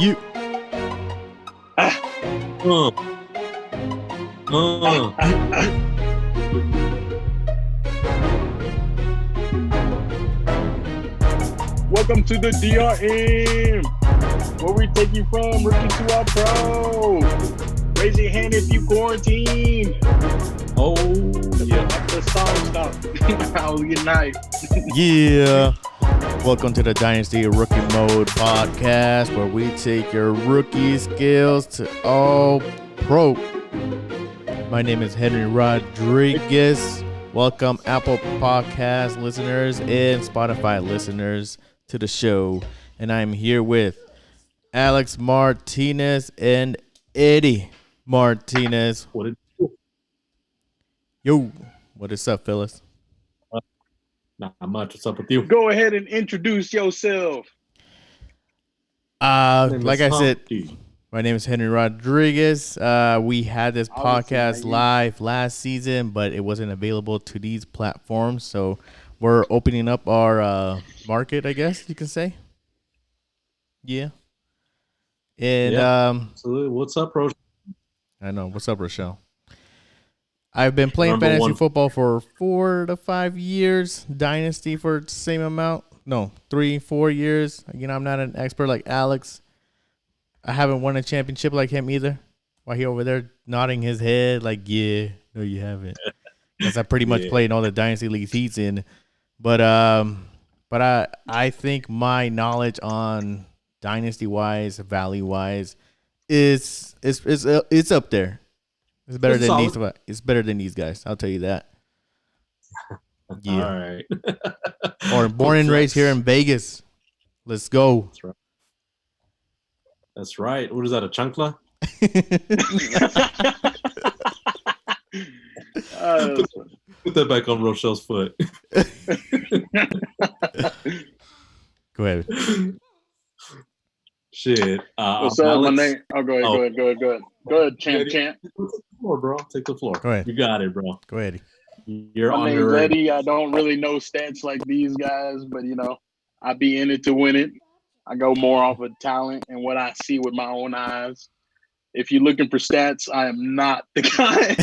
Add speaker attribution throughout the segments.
Speaker 1: You.
Speaker 2: Uh.
Speaker 3: Welcome to the DRM, where we take you from rookie to our pro. Raise your hand if you quarantine.
Speaker 2: Oh, yeah.
Speaker 3: The song stopped. I was getting hyped.
Speaker 1: Yeah. Welcome to the Dynasty Rookie Mode podcast, where we take your rookie skills to all pro. My name is Henry Rodriguez. Welcome Apple Podcast listeners and Spotify listeners to the show. And I'm here with Alex Martinez and Eddy Martinez.
Speaker 2: What did
Speaker 1: Yo, what is up, fellas?
Speaker 2: Not much. What's up with you?
Speaker 3: Go ahead and introduce yourself.
Speaker 1: Like I said, my name is Henry Rodriguez. We had this podcast live last season, but it wasn't available to these platforms. So we're opening up our market, I guess you can say. Yeah. And
Speaker 2: absolutely. What's up, Rochelle?
Speaker 1: I know. What's up, Rochelle? I've been playing fantasy football for 4 to 5 years. Dynasty for the same amount. No, 3-4 years. You know, I'm not an expert like Alex. I haven't won a championship like him either. While he over there nodding his head like, yeah, no, you haven't. Because I pretty much played in all the Dynasty leagues he's in. But I think my knowledge on Dynasty wise, Valley wise, is up there. It's better than these. It's better than these guys. I'll tell you that. Yeah.
Speaker 2: All right.
Speaker 1: Or born and raised here in Vegas. Let's go.
Speaker 2: That's right. That's right. What is that? A chancla? Put that back on Rochelle's foot.
Speaker 1: Go ahead.
Speaker 2: Shit.
Speaker 3: What's up, my name? Oh, go ahead. Go ahead, champ.
Speaker 2: Take the floor, bro. Take the floor.
Speaker 1: Go ahead.
Speaker 2: You got it, bro.
Speaker 1: Go ahead.
Speaker 3: My name's Eddy. I don't really know stats like these guys, but, you know, I be in it to win it. I go more off of talent and what I see with my own eyes. If you're looking for stats, I am not the guy.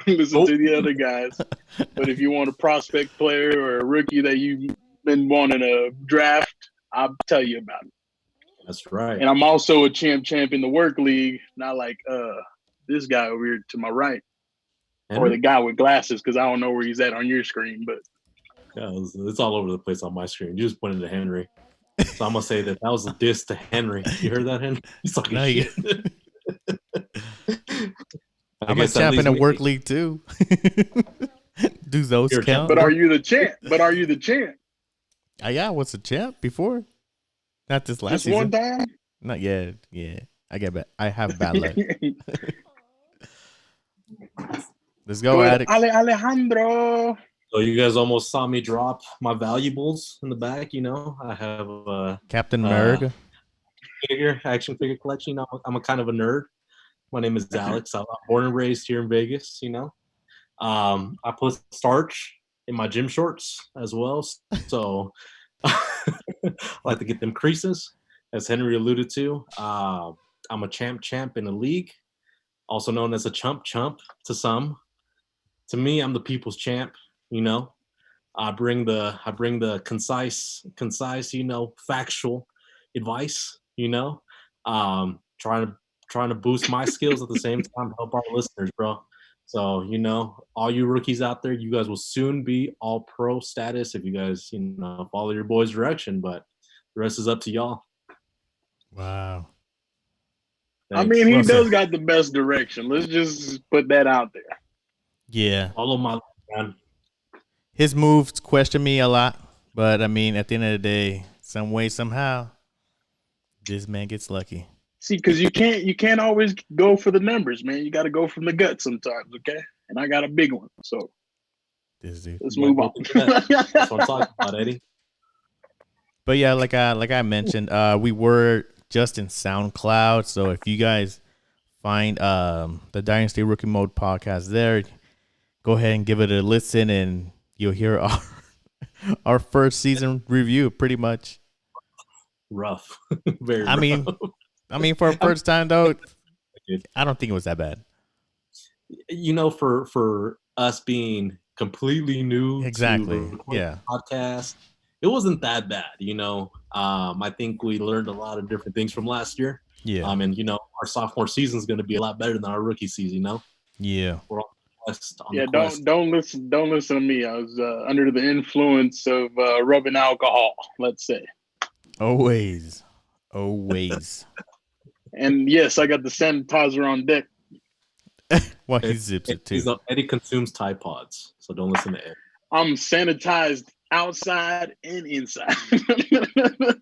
Speaker 3: Listen to the other guys. But if you want a prospect player or a rookie that you've been wanting to draft, I'll tell you about it.
Speaker 2: That's right.
Speaker 3: And I'm also a champ in the work league, not like this guy over here to my right. Henry? Or the guy with glasses, because I don't know where he's at on your screen. But
Speaker 2: yeah, it's all over the place on my screen. You just pointed to Henry. So I'm going to say that was a diss to Henry. You heard that, Henry? He's like, no, shit.
Speaker 1: I'm a champ in a work league, too. Do those count?
Speaker 3: But are you the champ?
Speaker 1: Yeah, what's a champ before? Not this last season.
Speaker 3: One time?
Speaker 1: Not yet. Yeah. I have bad luck. Let's go, Alex.
Speaker 3: Alejandro.
Speaker 2: So you guys almost saw me drop my valuables in the back, you know. I have
Speaker 1: Captain Nerd.
Speaker 2: Action figure collection. I'm a kind of a nerd. My name is Alex. I'm born and raised here in Vegas, you know. I put starch in my gym shorts as well. So I like to get them creases, as Henry alluded to. I'm a champ in a league, also known as a chump to some. To me, I'm the people's champ. You know, I bring the concise, you know, factual advice. You know, trying to boost my skills at the same time to help our listeners, bro. So, you know, all you rookies out there, you guys will soon be all pro status if you guys, you know, follow your boy's direction. But the rest is up to y'all.
Speaker 1: Wow.
Speaker 3: Thanks. I mean, he does got the best direction. Let's just put that out there.
Speaker 1: Yeah.
Speaker 2: Follow my man.
Speaker 1: His moves question me a lot, but I mean, at the end of the day, some way, somehow, this man gets lucky.
Speaker 3: See, because you can't always go for the numbers, man. You got to go from the gut sometimes, okay? And I got a big one, so let's move on.
Speaker 2: That's what I'm talking about, Eddy.
Speaker 1: But yeah, like I mentioned, we were just in SoundCloud, so if you guys find the Dynasty Rookie Mode podcast there, go ahead and give it a listen, and you'll hear our first season review, pretty much.
Speaker 2: rough. Very
Speaker 1: I mean,
Speaker 2: rough.
Speaker 1: For a first time though, I don't think it was that bad.
Speaker 2: For us being completely new
Speaker 1: Exactly.
Speaker 2: to
Speaker 1: Yeah.
Speaker 2: podcast, it wasn't that bad. I think we learned a lot of different things from last year.
Speaker 1: Yeah.
Speaker 2: And our sophomore season is going to be a lot better than our rookie season.
Speaker 1: Yeah.
Speaker 2: We're all on
Speaker 3: Yeah,
Speaker 2: the quest.
Speaker 3: don't listen to me. I was under the influence of rubbing alcohol, let's say.
Speaker 1: Always.
Speaker 3: And yes, I got the sanitizer on deck.
Speaker 1: Well, he zips it too.
Speaker 2: Eddy consumes Tide Pods, so don't listen to Ed.
Speaker 3: I'm sanitized outside and inside.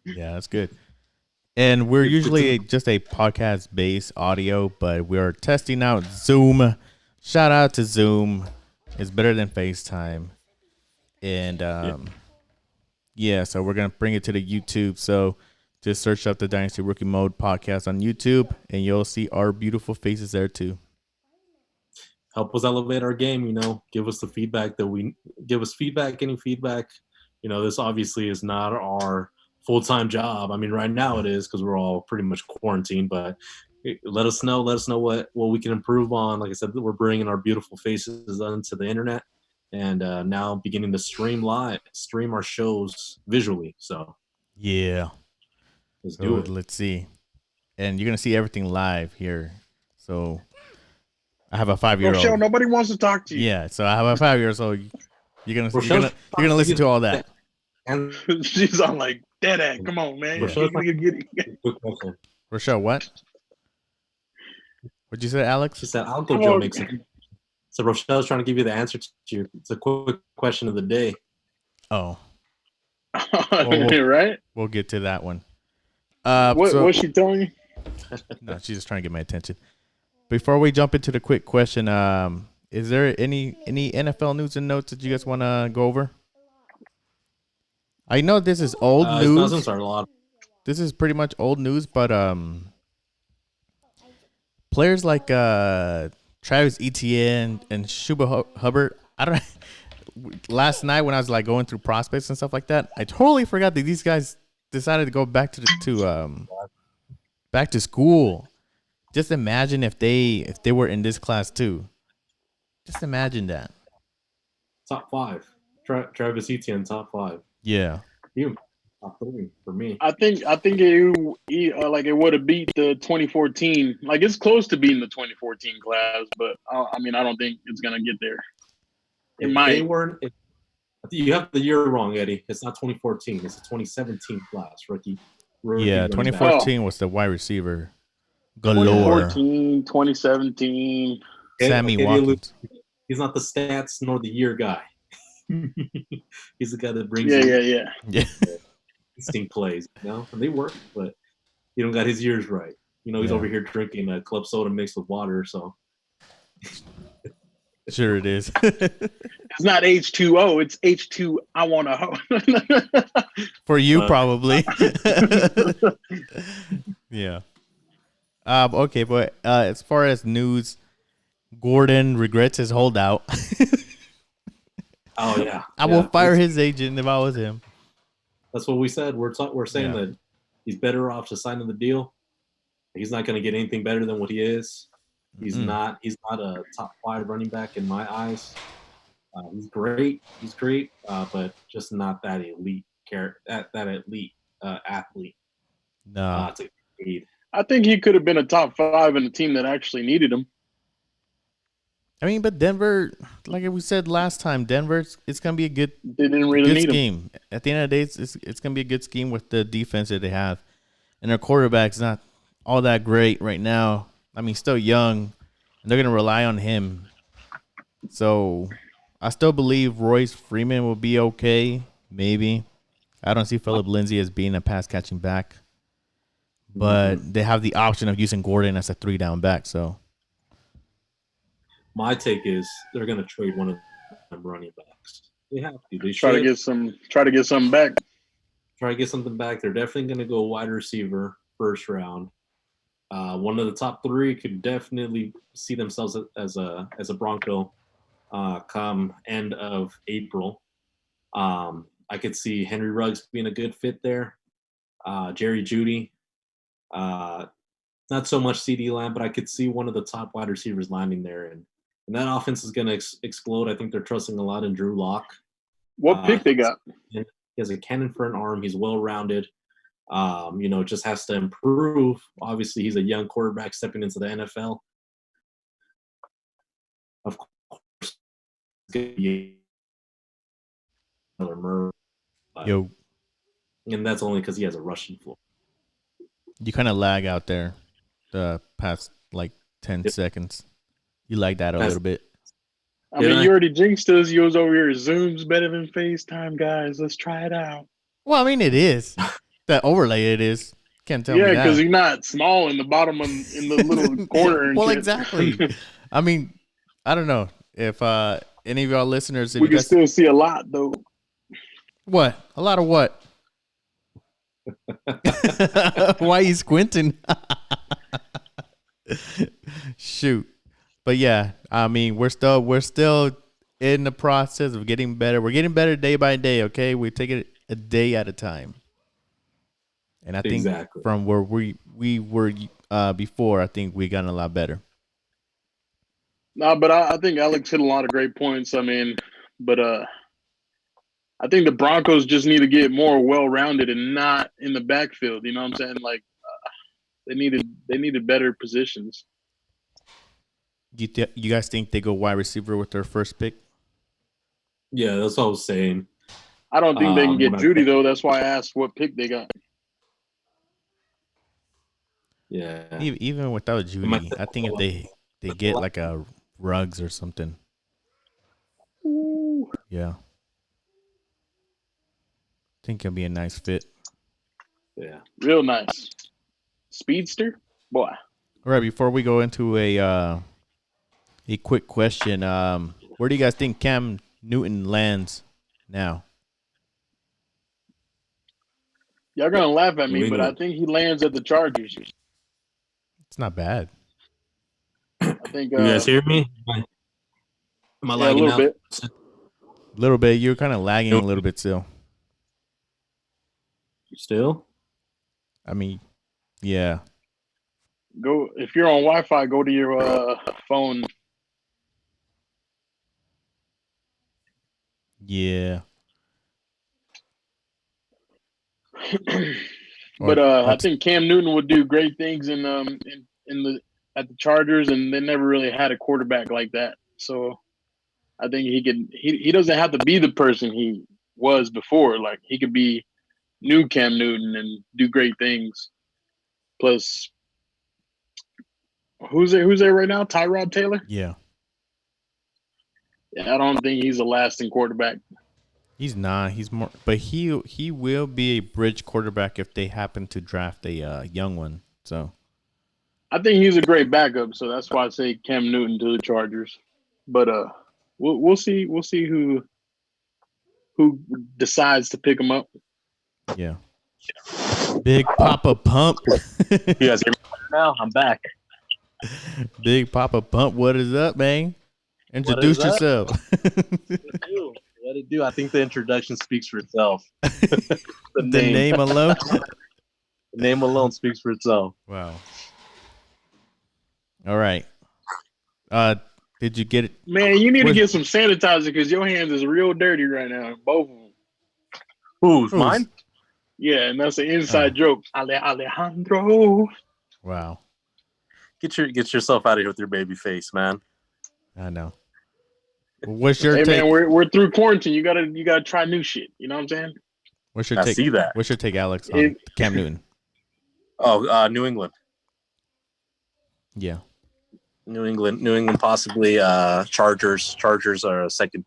Speaker 1: Yeah, that's good. And we're usually just a podcast-based audio, but we're testing out Zoom. Shout out to Zoom. It's better than FaceTime. And so we're going to bring it to the YouTube. So just search up the Dynasty Rookie Mode podcast on YouTube, and you'll see our beautiful faces there too.
Speaker 2: Help us elevate our game, give us the feedback any feedback. This obviously is not our full-time job. I mean, right now it is because we're all pretty much quarantined, but let us know what we can improve on. Like I said, we're bringing our beautiful faces onto the internet and now beginning to stream our shows visually. So
Speaker 1: yeah,
Speaker 2: let's do it.
Speaker 1: Let's see. And you're going to see everything live here. So I have a 5-year-old.
Speaker 3: Rochelle, nobody wants to talk to you.
Speaker 1: Yeah, so I have a 5-year-old. So you're gonna listen to all that.
Speaker 2: And
Speaker 3: she's all like, "Dad, come on, man."
Speaker 1: Rochelle, what? What'd you say, Alex?
Speaker 2: She said, "Uncle Joe makes it." So Rochelle's trying to give you the answer to you. It's a quick question of the day.
Speaker 1: Oh,
Speaker 3: right.
Speaker 1: We'll get to that one.
Speaker 3: What's she telling you?
Speaker 1: No, she's just trying to get my attention. Before we jump into the quick question, is there any NFL news and notes that you guys want to go over? I know this is old news. This is pretty much old news, but players like Travis Etienne and Chuba Hubbard. I don't. Last night when I was like going through prospects and stuff like that, I totally forgot that these guys decided to go back to school. Just imagine if they were in this class too. Just imagine that.
Speaker 2: Top 5. Travis Etienne, top 5.
Speaker 1: Yeah.
Speaker 2: Top 3 for me.
Speaker 3: I think it would have beat the 2014. Like it's close to beating the 2014 class, but I don't think it's gonna get there.
Speaker 2: You have the year wrong, Eddie. It's not 2014. It's a 2017 class, rookie.
Speaker 1: Yeah, 2014 was the wide receiver. Galore.
Speaker 3: 2014, 2017.
Speaker 1: Sammy Watkins.
Speaker 2: He's not the stats nor the year guy. He's the guy that brings instinct plays. And they work, but he don't got his years right. He's over here drinking a club soda mixed with water, so.
Speaker 1: Sure it is.
Speaker 3: It's not H2O, it's H2 I want to ho.
Speaker 1: For you, probably. Yeah. Okay, but as far as news, Gordon regrets his holdout.
Speaker 2: Oh yeah.
Speaker 1: I will fire his agent if I was him.
Speaker 2: That's what we said. We're saying that he's better off just signing the deal. He's not going to get anything better than what he is. He's not a top 5 running back in my eyes. He's great. But just not that elite elite athlete.
Speaker 1: No.
Speaker 3: I think he could have been a top 5 in a team that actually needed him.
Speaker 1: But Denver, like we said last time, it's going to be a good,
Speaker 3: they didn't really need
Speaker 1: scheme.
Speaker 3: Him.
Speaker 1: At the end of the day, it's going to be a good scheme with the defense that they have. And their quarterback's not all that great right now. Still young, and they're going to rely on him. So I still believe Royce Freeman will be okay, maybe. I don't see Phillip Lindsay as being a pass-catching back. But they have the option of using Gordon as a 3-down back, so.
Speaker 2: My take is they're going to trade one of them running backs. They have to. They
Speaker 3: try to get something back.
Speaker 2: Try to get something back. They're definitely going to go wide receiver first round. One of the top 3 could definitely see themselves as a Bronco come end of April. I could see Henry Ruggs being a good fit there. Jerry Jeudy. Not so much CeeDee Lamb, but I could see one of the top wide receivers landing there, and that offense is going to explode. I think they're trusting a lot in Drew Lock.
Speaker 3: What pick they got?
Speaker 2: He has a cannon for an arm. He's well-rounded. Just has to improve. Obviously, he's a young quarterback stepping into the NFL. Of course, it's going to be Murray.
Speaker 1: Yo.
Speaker 2: And that's only because he has a rushing floor.
Speaker 1: You kind of lag out there the past, 10 seconds. You like that a little bit.
Speaker 3: I mean, you already jinxed us. You was over here. Zoom's better than FaceTime, guys. Let's try it out.
Speaker 1: Well, I mean, it is. That overlay, it is. Can't tell me that.
Speaker 3: Yeah, because you're not small in the bottom in the little corner.
Speaker 1: Well, exactly. I mean, I don't know if any of y'all listeners.
Speaker 3: We can still see a lot, though.
Speaker 1: What? A lot of what? Why are you squinting? Shoot. But yeah, I mean, we're still in the process of getting better. We're getting better day by day, okay? We take it a day at a time. And I think from where we were before, I think we gotten a lot better.
Speaker 3: No, but I think Alex hit a lot of great points. I mean, but I think the Broncos just need to get more well-rounded and not in the backfield. You know what I'm saying? They needed better positions.
Speaker 1: You guys think they go wide receiver with their first pick?
Speaker 2: Yeah, that's what I was saying.
Speaker 3: I don't think they can get Jeudy, though. That's why I asked what pick they got.
Speaker 2: Yeah.
Speaker 1: Even without Jeudy, I think if they get like a Ruggs or something.
Speaker 3: Ooh.
Speaker 1: Yeah. I think it'll be a nice fit.
Speaker 2: Yeah.
Speaker 3: Real nice. Speedster? Boy.
Speaker 1: All right, before we go into a quick question, where do you guys think Cam Newton lands now?
Speaker 3: Y'all going to laugh at me, but I think he lands at the Chargers.
Speaker 1: It's not bad.
Speaker 3: I think.
Speaker 2: You guys hear me? Am I lagging
Speaker 3: a little bit?
Speaker 1: A little bit. You're kind of lagging a little bit still.
Speaker 2: Still?
Speaker 1: I mean, yeah.
Speaker 3: Go if you're on Wi-Fi. Go to your phone.
Speaker 1: Yeah.
Speaker 3: But I think Cam Newton would do great things at the Chargers, and they never really had a quarterback like that. So I think he doesn't have to be the person he was before. Like, he could be new Cam Newton and do great things. Plus, who's there right now? Tyrod Taylor?
Speaker 1: Yeah.
Speaker 3: Yeah, I don't think he's a lasting quarterback.
Speaker 1: He's not. He's more, but he will be a bridge quarterback if they happen to draft a young one. So
Speaker 3: I think he's a great backup. So that's why I say Cam Newton to the Chargers. But we'll see. We'll see who decides to pick him up.
Speaker 1: Yeah. Big Papa Pump.
Speaker 2: You guys hear me now? I'm back.
Speaker 1: Big Papa Pump. What is up, man? Introduce yourself.
Speaker 2: What it do? I think the introduction speaks for itself.
Speaker 1: The name alone?
Speaker 2: The name alone speaks for itself.
Speaker 1: Wow. All right. Did you get it?
Speaker 3: Man, you need to get some sanitizer because your hands is real dirty right now. Both of them.
Speaker 2: Who's mine?
Speaker 3: Yeah, and that's an inside joke. Alejandro.
Speaker 1: Wow.
Speaker 2: Get yourself out of here with your baby face, man.
Speaker 1: I know. What's your take?
Speaker 3: Man, we're through quarantine. You gotta try new shit. You know what I'm saying?
Speaker 1: What's your take?
Speaker 2: See that?
Speaker 1: What's your take, Alex, on Cam Newton?
Speaker 2: Oh, New England.
Speaker 1: Yeah.
Speaker 2: New England, possibly Chargers. Chargers are a second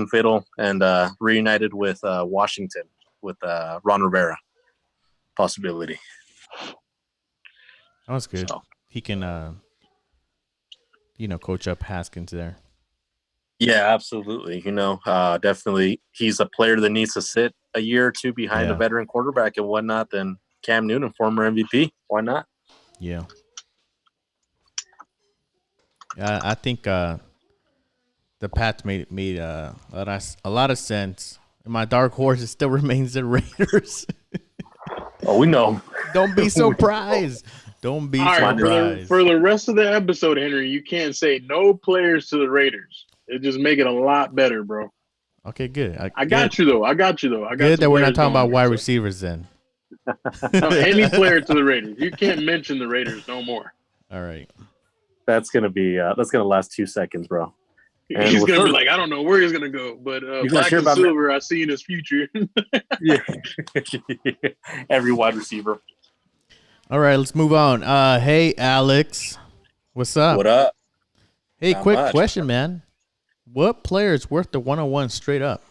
Speaker 2: fiddle, and reunited with Washington with Ron Rivera. Possibility.
Speaker 1: That was good. So, he can, coach up Haskins there.
Speaker 2: Yeah, absolutely. Definitely he's a player that needs to sit a year or two behind a veteran quarterback and whatnot than Cam Newton, former MVP. Why not?
Speaker 1: Yeah. I think the Pats made a lot of sense. And my dark horse still remains the Raiders.
Speaker 2: Oh, we know.
Speaker 1: Don't be surprised. Don't be surprised.
Speaker 3: Right, for the rest of the episode, Henry, you can't say no players to the Raiders. It just make it a lot better, bro.
Speaker 1: Okay, good.
Speaker 3: I got you though.
Speaker 1: Good that we're not talking about wide receivers then.
Speaker 3: No, any player to the Raiders. You can't mention the Raiders no more.
Speaker 1: All right.
Speaker 2: That's gonna last 2 seconds, bro. And
Speaker 3: he's gonna be like, I don't know where he's gonna go, but black and silver, I see in his future.
Speaker 2: Yeah. Every wide receiver.
Speaker 1: All right, let's move on. Hey, Alex, what's up?
Speaker 4: What up?
Speaker 1: Hey, quick question, man. What player is worth the 101 straight up?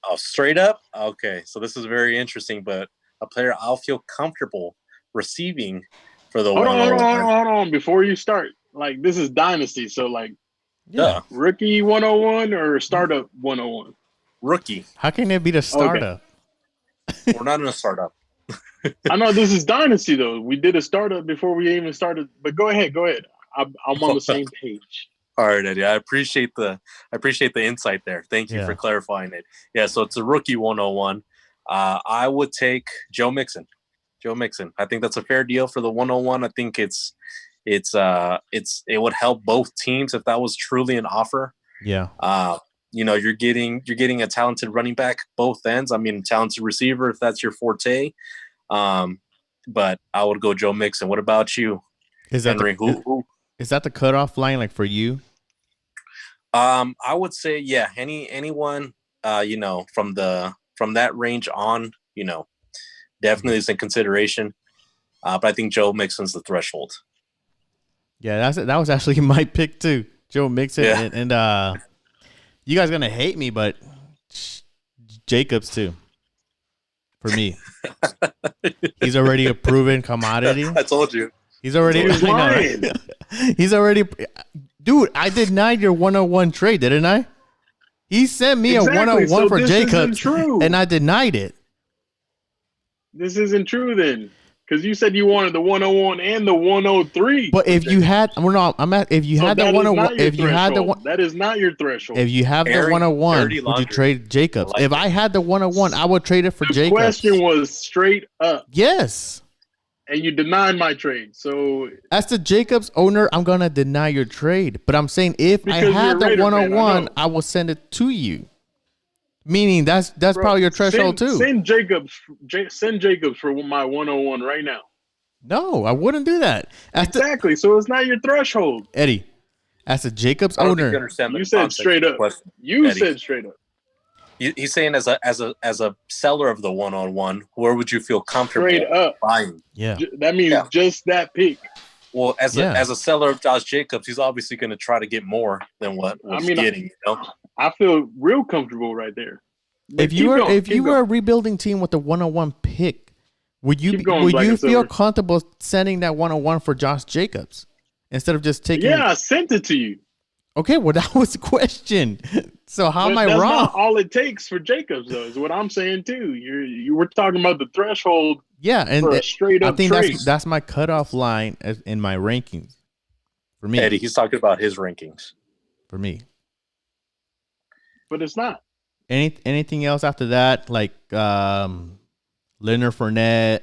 Speaker 4: Oh, straight up? Okay, so this is very interesting, but a player I'll feel comfortable receiving for the 101.
Speaker 3: Hold on. Before you start, like, this is Dynasty, so, like, rookie 101 or startup 101?
Speaker 4: Rookie.
Speaker 1: How can it be the startup?
Speaker 4: Okay. We're not in a startup.
Speaker 3: I know this is Dynasty, though. We did a startup before we even started, but go ahead. I'm on the same page.
Speaker 4: All right, Eddie. I appreciate the insight there. Thank you for clarifying it. Yeah, so it's a rookie 101. I would take Joe Mixon. I think that's a fair deal for the 101. I think it would help both teams if that was truly an offer.
Speaker 1: Yeah.
Speaker 4: You're getting a talented running back both ends. I mean, talented receiver if that's your forte. But I would go Joe Mixon. What about you, Henry?
Speaker 1: Is that the cutoff line, like, for you?
Speaker 4: I would say, yeah, anyone, from that range on, definitely is in consideration. But I think Joe Mixon's the threshold.
Speaker 1: Yeah, that was actually my pick too, Joe Mixon, and you guys gonna hate me, but Jacobs too. For me, he's already a proven commodity.
Speaker 4: I told you.
Speaker 1: He's already. He's already. Dude, I denied your 101 trade, didn't I? He sent me a 101 for Jacobs, and I denied it.
Speaker 3: This isn't true then, because you said you wanted the 101 and the 103.
Speaker 1: But if you had, if you had the 101, if you had the one,
Speaker 3: that is not your threshold.
Speaker 1: If you have the 101, would you trade Jacobs? If I had the 101, I would trade it for Jacobs.
Speaker 3: The question was straight up.
Speaker 1: Yes.
Speaker 3: And you denied my trade. So
Speaker 1: as the Jacobs owner, I'm gonna deny your trade. But I'm saying if I had the 101, I will send it to you. Meaning that's probably your threshold too.
Speaker 3: Send Jacobs for my 101 right now.
Speaker 1: No, I wouldn't do that.
Speaker 3: Exactly. So it's not your threshold.
Speaker 1: Eddie, as a Jacobs owner,
Speaker 3: you said straight up. You said straight up.
Speaker 4: He's saying as a seller of the 101, where would you feel comfortable
Speaker 3: straight up
Speaker 4: buying?
Speaker 1: Yeah,
Speaker 3: that means just that pick.
Speaker 4: Well, as a seller of Josh Jacobs, he's obviously going to try to get more than what he's getting.
Speaker 3: I feel real comfortable right there. But
Speaker 1: if you were a rebuilding team with the 101 pick, would you feel comfortable sending that 101 for Josh Jacobs instead of just taking?
Speaker 3: Yeah, I sent it to you.
Speaker 1: Okay, well that was the question. So how am I wrong?
Speaker 3: Not all it takes for Jacobs, though, is what I'm saying too. You were talking about the threshold.
Speaker 1: Yeah, and
Speaker 3: for a straight up
Speaker 1: I think
Speaker 3: trade.
Speaker 1: that's my cutoff line in my rankings. For me,
Speaker 4: Eddie, he's talking about his rankings.
Speaker 1: For me,
Speaker 3: but it's not.
Speaker 1: Anything else after that, like Leonard Fournette,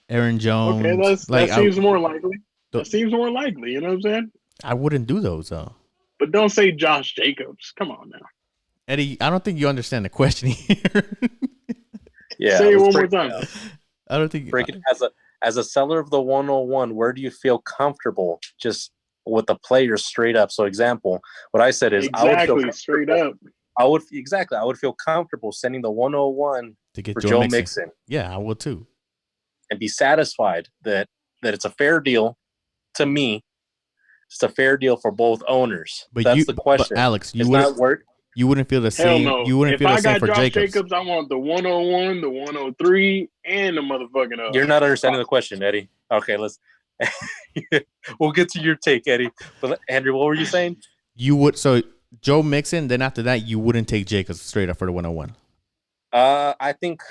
Speaker 1: Aaron Jones.
Speaker 3: Okay, that seems more likely. That seems more likely. You know what I'm saying?
Speaker 1: I wouldn't do those though.
Speaker 3: But don't say Josh Jacobs. Come on now,
Speaker 1: Eddie. I don't think you understand the question here.
Speaker 4: Yeah,
Speaker 3: say it one more time.
Speaker 1: I don't think
Speaker 4: break it as a seller of the 101. Where do you feel comfortable just with the players straight up? So, example, what I said is I would feel
Speaker 3: straight up.
Speaker 4: I would feel comfortable sending the 101
Speaker 1: to get
Speaker 4: for Joe Mixon.
Speaker 1: Yeah, I would too,
Speaker 4: and be satisfied that it's a fair deal to me. It's a fair deal for both owners.
Speaker 1: But
Speaker 4: that's the question.
Speaker 1: But Alex,
Speaker 4: you
Speaker 1: wouldn't feel the same.
Speaker 3: No.
Speaker 1: You wouldn't feel the same for
Speaker 3: Josh
Speaker 1: Jacobs.
Speaker 3: I want the 101, the 103, and the motherfucking.
Speaker 4: You're not understanding the question, Eddie. Okay, let's. We'll get to your take, Eddie. But Andrew, what were you saying?
Speaker 1: You would Joe Mixon. Then after that, you wouldn't take Jacobs straight up for the 101.
Speaker 4: I think.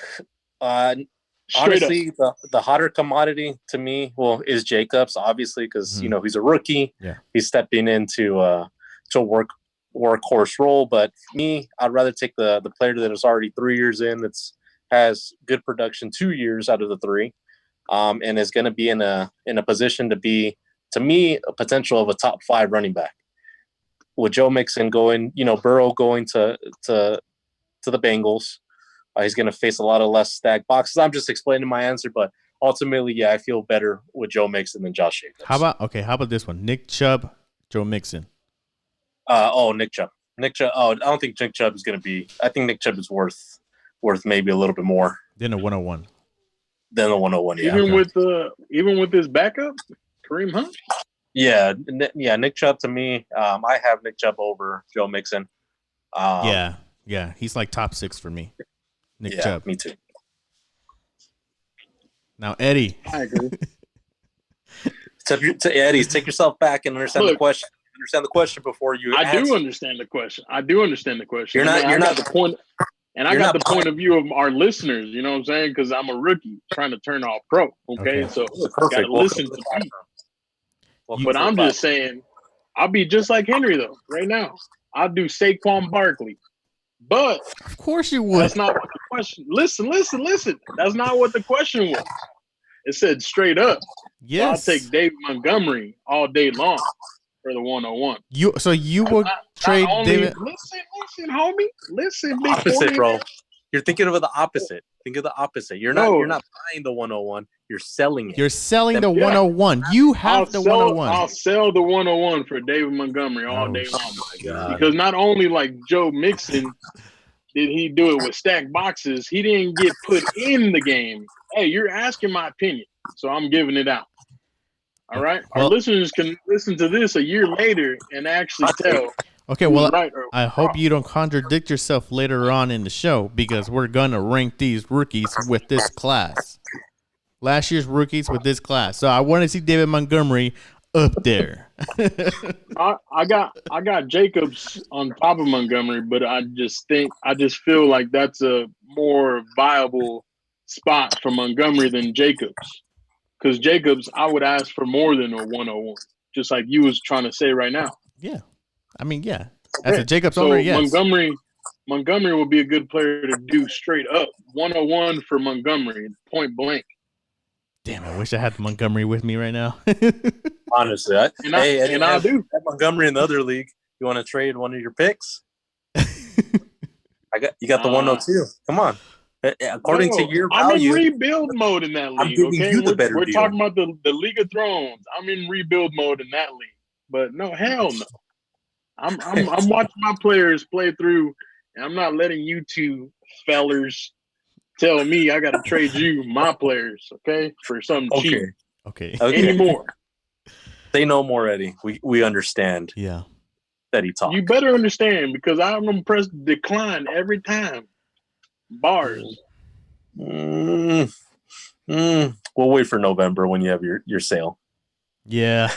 Speaker 4: Honestly, the hotter commodity to me, is Jacobs, obviously, because he's a rookie.
Speaker 1: Yeah,
Speaker 4: he's stepping into a workhorse role. But me, I'd rather take the player that is already 3 years in. That's has good production 2 years out of the 3, and is going to be in a position to be, to me, a potential of a top 5 running back. With Joe Mixon going, Burrow going to the Bengals, he's going to face a lot of less stacked boxes. I'm just explaining my answer, but ultimately, yeah, I feel better with Joe Mixon than Josh Jacobs.
Speaker 1: How about this one? Nick Chubb, Joe Mixon.
Speaker 4: Nick Chubb. I don't think Nick Chubb is going to be. I think Nick Chubb is worth maybe a little bit more
Speaker 1: than a 101.
Speaker 4: Than a 101, yeah.
Speaker 3: Even with his backup, Kareem Hunt.
Speaker 4: Yeah, Nick Chubb to me. I have Nick Chubb over Joe Mixon.
Speaker 1: Yeah, he's like top 6 for me. Nick Chubb.
Speaker 4: Me too.
Speaker 1: Now, Eddie.
Speaker 3: I agree.
Speaker 4: Eddie, take yourself back and understand the question. Understand the question before you.
Speaker 3: I do understand the question.
Speaker 4: You're not
Speaker 3: the point, and I got the point of view of our listeners. You know what I'm saying? Because I'm a rookie trying to turn all pro. Okay. So got to listen to me. But I'm just saying, I'll be just like Henry though. Right now, I'll do Saquon Barkley. But
Speaker 1: of course you would.
Speaker 3: That's not what the question. Listen. That's not what the question was. It said straight up.
Speaker 1: Yes.
Speaker 3: So I'll take David Montgomery all day long for the 101.
Speaker 1: You will trade David.
Speaker 3: Listen, homie. Listen, big
Speaker 4: opposite, bro. You're thinking of the opposite. Think of the opposite. You're not buying the 101. You're selling it.
Speaker 1: You're selling the 101. You have the 101.
Speaker 3: I'll sell the 101 for David Montgomery all day long.
Speaker 4: Oh my God.
Speaker 3: Because not only like Joe Mixon did he do it with stacked boxes, he didn't get put in the game. Hey, you're asking my opinion, so I'm giving it out. All right? Our listeners can listen to this a year later and actually tell.
Speaker 1: Okay, well, I hope you don't contradict yourself later on in the show because we're going to rank these rookies with this class. Last year's rookies with this class. So I want to see David Montgomery up there.
Speaker 3: I got Jacobs on top of Montgomery, but I just feel like that's a more viable spot for Montgomery than Jacobs. Because Jacobs, I would ask for more than a 101, just like you was trying to say right now.
Speaker 1: Yeah. I mean, yeah. As a Jacobs owner, yes.
Speaker 3: Montgomery would be a good player to do straight up. 101 for Montgomery, point blank.
Speaker 1: Damn, I wish I had Montgomery with me right now.
Speaker 4: Honestly, I do. Montgomery in the other league. You want to trade one of your picks? You got the 102. Come on. According to your value,
Speaker 3: I'm in rebuild mode in that league.
Speaker 4: I'm giving you the better
Speaker 3: We're
Speaker 4: deal.
Speaker 3: talking about the League of Thrones. I'm in rebuild mode in that league. But no, hell no. I'm watching my players play through, and I'm not letting you two fellers tell me I got to trade you my players, okay, for something cheap.
Speaker 1: Okay.
Speaker 3: Anymore.
Speaker 4: Say no more, Eddie. We understand.
Speaker 1: Yeah.
Speaker 4: Eddie talk.
Speaker 3: You better understand because I'm gonna press decline every time. Bars.
Speaker 4: We'll wait for November when you have your sale.
Speaker 1: Yeah.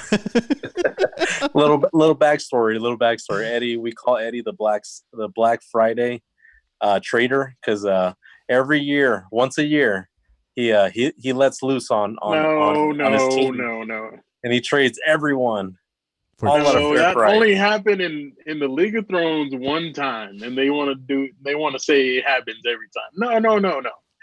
Speaker 4: little backstory. Eddie, we call Eddie the Black Friday trader because every year, once a year, he lets loose on his team.
Speaker 3: No.
Speaker 4: And he trades everyone.
Speaker 3: That only happened in the League of Thrones one time, and they want to say it happens every time. No.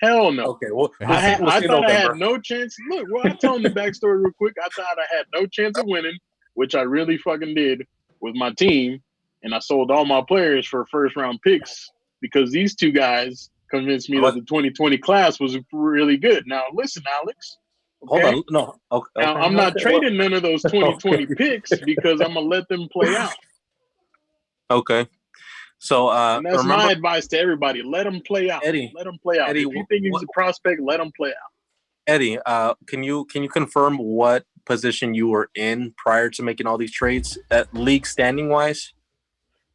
Speaker 3: Hell no.
Speaker 4: Okay, well,
Speaker 3: I thought I had no chance. Look, I'll tell them the backstory real quick. I thought I had no chance of winning, which I really fucking did with my team, and I sold all my players for first round picks because these two guys convinced me that the 2020 class was really good. Now listen, Alex. Okay?
Speaker 4: Hold on, no. Okay.
Speaker 3: Now I'm not trading none of those 2020 picks because I'm gonna let them play out.
Speaker 4: Okay. So
Speaker 3: and that's my advice to everybody. Let them play out.
Speaker 4: Eddie,
Speaker 3: let them play out. Eddie, if you think he's a prospect, let him play out.
Speaker 4: Eddie, can you confirm what position you were in prior to making all these trades at league standing wise?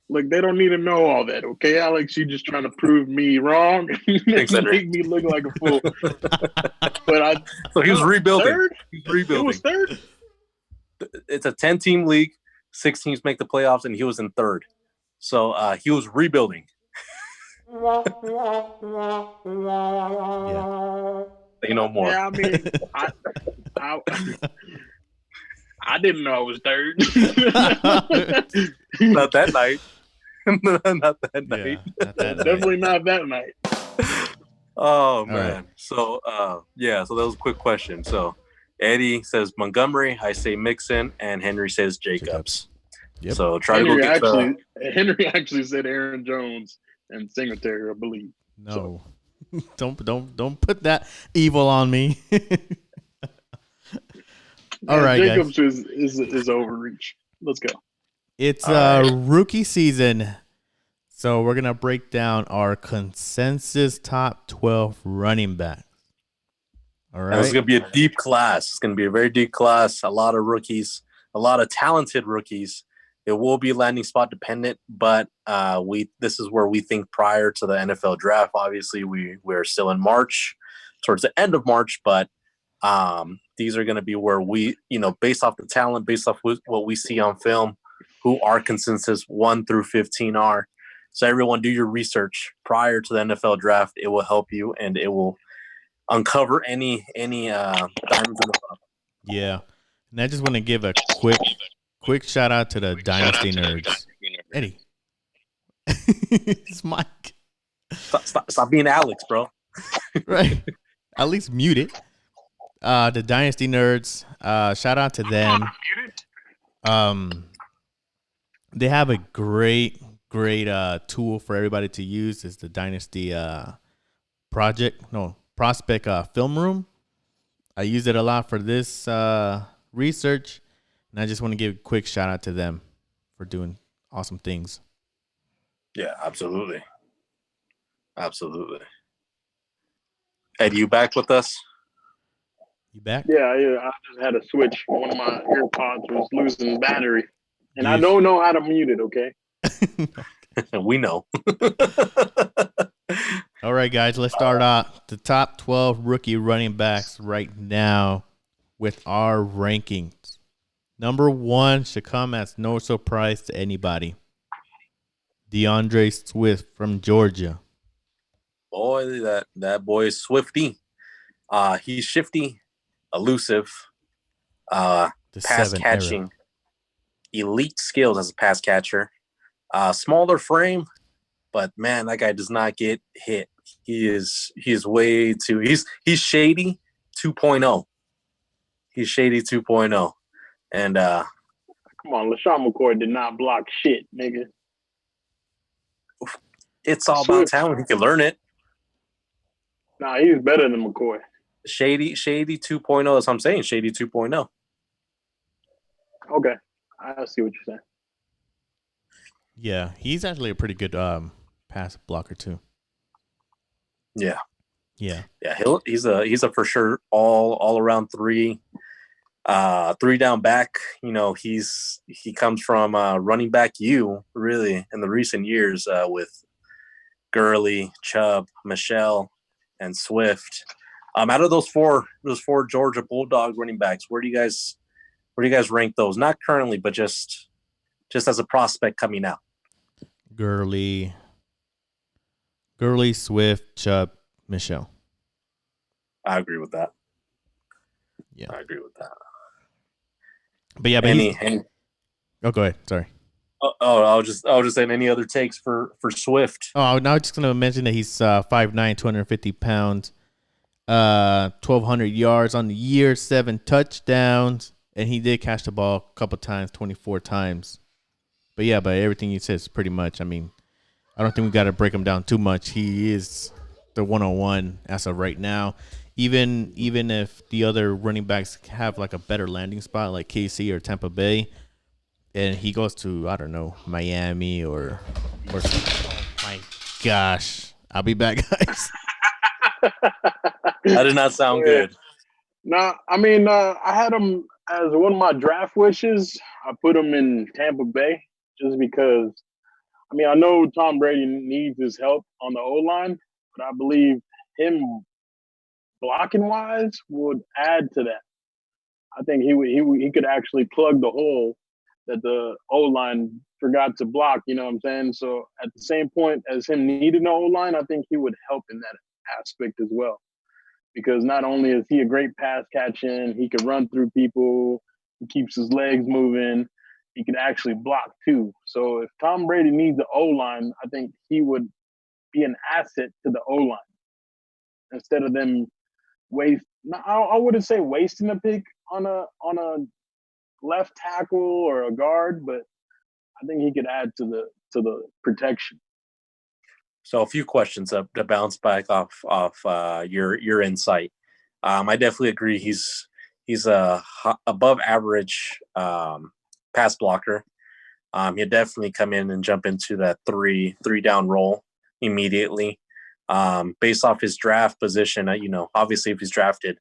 Speaker 3: Look, they don't need to know all that, okay, Alex? You're just trying to prove me wrong and make me look like a fool.
Speaker 4: So he was rebuilding.
Speaker 3: Third?
Speaker 4: He was rebuilding.
Speaker 3: He was third?
Speaker 4: It's a 10-team league. 6 teams make the playoffs, and he was in third. So he was rebuilding.
Speaker 1: Yeah.
Speaker 4: Say no more.
Speaker 3: Yeah, I mean, I didn't know I was third.
Speaker 4: Not that night. Not that night.
Speaker 1: Yeah, not that
Speaker 3: Definitely
Speaker 1: night.
Speaker 3: not that night.
Speaker 4: Oh man.
Speaker 1: Right.
Speaker 4: So so that was a quick question. So Eddie says Montgomery, I say Mixon, and Henry says Jacobs.
Speaker 1: Yep.
Speaker 4: So try to go get
Speaker 3: Henry actually said Aaron Jones and Singletary, I believe.
Speaker 1: No. So. Don't put that evil on me. All right,
Speaker 3: Jacobs
Speaker 1: guys.
Speaker 3: is overreach. Let's go.
Speaker 1: It's rookie season. So we're going to break down our consensus top 12 running backs. All right.
Speaker 4: This is going to be a deep class. It's going to be a very deep class. A lot of rookies, a lot of talented rookies. It will be landing spot dependent, but this is where we think prior to the NFL draft. Obviously, we're still in March, towards the end of March, but these are going to be where we, based off the talent, based off what we see on film, who our consensus 1 through 15 are. So everyone do your research prior to the NFL draft. It will help you, and it will uncover any diamonds in the rough.
Speaker 1: Yeah. And I just want to give a quick shout out to the Dynasty Nerds. Eddie. It's Mike.
Speaker 4: Stop being Alex, bro.
Speaker 1: Right. At least mute it. The Dynasty Nerds. Shout out to them. They have a great tool for everybody to use. Is the Dynasty prospect film room. I use it a lot for this research, and I just want to give a quick shout out to them for doing awesome things.
Speaker 4: Yeah, absolutely. Ed, you back with us?
Speaker 1: You back?
Speaker 3: Yeah, I just had to switch. One of my AirPods was losing battery, and I don't know how to mute it. Okay.
Speaker 4: We know.
Speaker 1: All right, guys, let's start out the top 12 rookie running backs right now with our rankings. Number 1 should come as no surprise to anybody. DeAndre Swift from Georgia.
Speaker 4: Boy, that boy is swifty. He's shifty, elusive, pass catching, elite skills as a pass catcher. Smaller frame, but man, that guy does not get hit. He is way too. He's shady 2.0. He's shady 2.0, and
Speaker 3: come on, LaShawn McCoy did not block shit, nigga.
Speaker 4: It's all about talent. He can learn it.
Speaker 3: Nah, he's better than McCoy.
Speaker 4: Shady 2.0. That's what I'm saying. Shady 2.0.
Speaker 3: Okay, I see what you're saying.
Speaker 1: Yeah, he's actually a pretty good pass blocker too.
Speaker 4: Yeah. He's a for sure all around three down back. He comes from running back really in the recent years with Gurley, Chubb, Michelle, and Swift. Out of those four Georgia Bulldog running backs, where do you guys rank those? Not currently, but just as a prospect coming out.
Speaker 1: Gurley, Swift, Chubb, Michelle.
Speaker 4: I agree with that.
Speaker 1: Yeah,
Speaker 4: I agree with that.
Speaker 1: But yeah, but go ahead. Sorry.
Speaker 4: I was just saying, any other takes for Swift?
Speaker 1: Oh, now I'm just gonna mention that he's 5'9", 250 pounds, 1,200 yards on the year, 7 touchdowns, and he did catch the ball a couple times, 24 times. But yeah, but everything he says pretty much. I mean, I don't think we got to break him down too much. He is the 101 as of right now. Even if the other running backs have like a better landing spot, like KC or Tampa Bay, and he goes to, I don't know, Miami or oh my gosh. I'll be back, guys.
Speaker 4: That did not sound good.
Speaker 3: No, I mean, I had him as one of my draft wishes. I put him in Tampa Bay just because, I mean, I know Tom Brady needs his help on the O-line, but I believe him blocking-wise would add to that. I think he could actually plug the hole that the O-line forgot to block, you know what I'm saying? So at the same point as him needing the O-line, I think he would help in that aspect as well. Because not only is he a great pass catching, he can run through people, he keeps his legs moving, he can actually block too. So if Tom Brady needs the O-line, I think he would be an asset to the O-line. instead of them I wouldn't say wasting a pick on a left tackle or a guard, but I think he could add to the protection.
Speaker 4: So a few questions to bounce back off your insight. I definitely agree. He's a above average pass blocker. He'll definitely come in and jump into that three down role immediately. Based off his draft position, obviously if he's drafted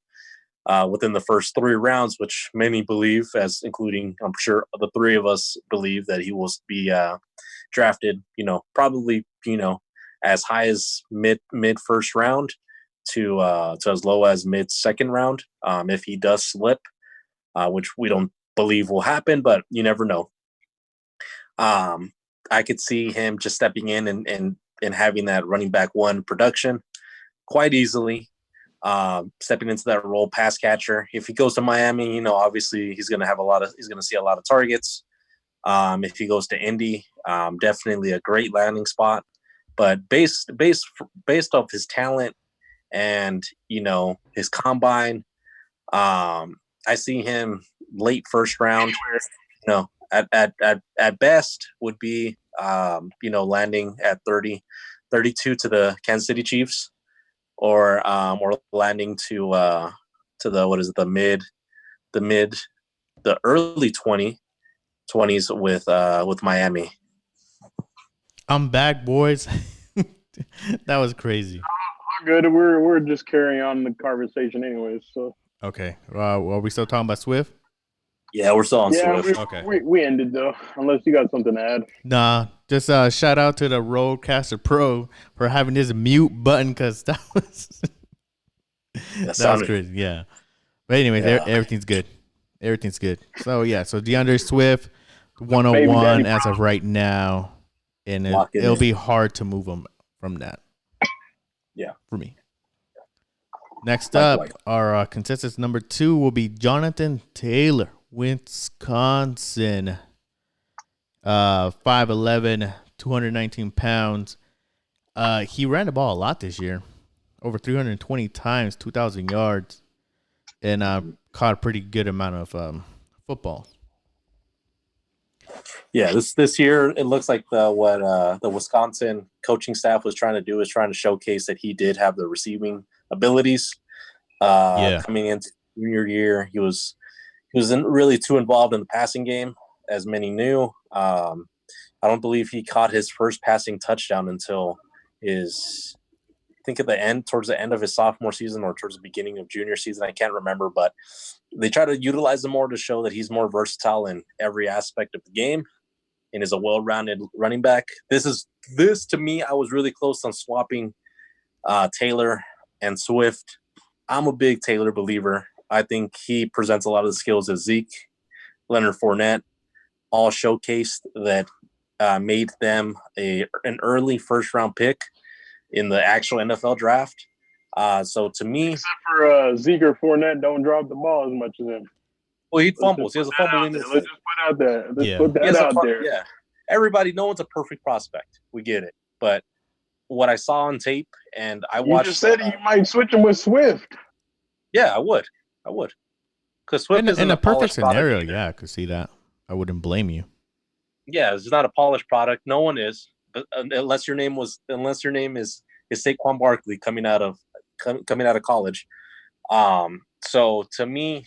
Speaker 4: within the first 3 rounds, which many believe, as including I'm sure the 3 of us believe that he will be drafted, probably as high as mid first round to as low as mid second round. If he does slip, which we don't believe will happen, but you never know. I could see him just stepping in and having that running back 1 production quite easily. Stepping into that role, pass catcher. If he goes to Miami, obviously he's going to see a lot of targets. If he goes to Indy, definitely a great landing spot. But based off his talent and his combine, I see him late first round. At best would be landing at 32 to the Kansas City Chiefs, or landing to the early 20s with Miami.
Speaker 1: I'm back, boys. That was crazy.
Speaker 3: Good. We're just carrying on the conversation anyways. So
Speaker 1: okay. Are we still talking about Swift?
Speaker 4: Yeah, we're still on Swift.
Speaker 1: Okay.
Speaker 3: We ended though, unless you got something to add.
Speaker 1: Nah, just shout out to the Roadcaster Pro for having this mute button, because that was crazy. Yeah. But anyway, everything's good. Everything's good. So DeAndre Swift, 101 as of right now, and it'll be hard to move him from that.
Speaker 4: Yeah,
Speaker 1: for me. Next up, our consensus number 2 will be Jonathan Taylor, Wisconsin. 5'11", 219 pounds. He ran the ball a lot this year, over 320 times, 2,000 yards, and caught a pretty good amount of football.
Speaker 4: Yeah, this year it looks like what the Wisconsin coaching staff was trying to do is trying to showcase that he did have the receiving abilities. Coming into junior year, he wasn't really too involved in the passing game, as many knew. I don't believe he caught his first passing touchdown until towards the end of his sophomore season or towards the beginning of junior season. I can't remember, but they try to utilize him more to show that he's more versatile in every aspect of the game and is a well-rounded running back. This to me, I was really close on swapping Taylor and Swift. I'm a big Taylor believer. I think he presents a lot of the skills that Zeke, Leonard Fournette all showcased that made them an early first-round pick in the actual NFL draft. So to me,
Speaker 3: except for Zeke or Fournette, don't drop the ball as much as him.
Speaker 4: Well, he fumbles. He has a fumble.
Speaker 3: Let's just put out there. Let's put that out there.
Speaker 4: Yeah, everybody, no one's a perfect prospect. We get it, but what I saw on tape, and I watched.
Speaker 3: You just said you might switch him with Swift.
Speaker 4: Yeah, I would. Because Swift is
Speaker 1: in a perfect scenario. Yeah, I could see that. I wouldn't blame you.
Speaker 4: Yeah, it's not a polished product. No one is, but unless your name is Saquon Barkley coming out of college. So to me,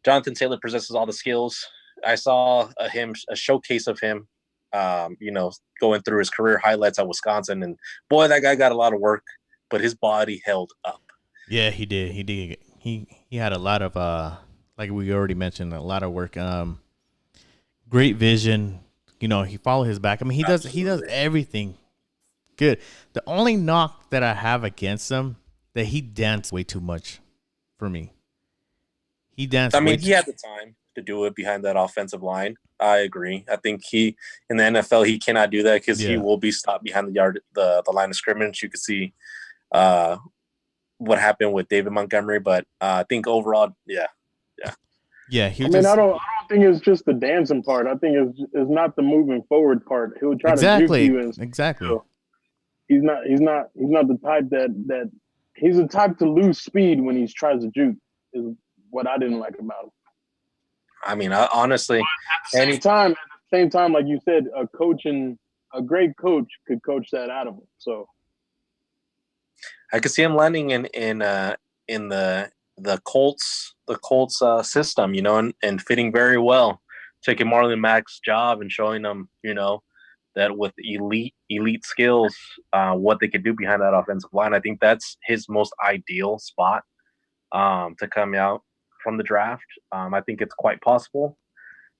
Speaker 4: Jonathan Taylor possesses all the skills. I saw a showcase of him, going through his career highlights at Wisconsin, and boy, that guy got a lot of work, but his body held up.
Speaker 1: Yeah, he did. He had a lot of like we already mentioned, a lot of work. Great vision. He followed his back. I mean, he does everything good. The only knock that I have against him, that he danced way too much for me. He danced.
Speaker 4: I mean, he had the time to do it behind that offensive line. I agree. I think in the NFL, he cannot do that because he will be stopped behind the line of scrimmage. You could see what happened with David Montgomery, but I think overall, yeah.
Speaker 3: I don't think it's just the dancing part. I think it's not the moving forward part. He'll try to juke you.
Speaker 1: Exactly.
Speaker 3: So he's not the type that he's a type to lose speed when he tries to juke. Is what I didn't like about him.
Speaker 4: I mean, honestly,
Speaker 3: at the same time, like you said, a great coach could coach that out of him. So
Speaker 4: I could see him landing in the Colts system, you know, and fitting very well, taking Marlon Mack's job and showing them, you know, that with elite skills, what they could do behind that offensive line. I think that's his most ideal spot to come out from the draft. I think it's quite possible.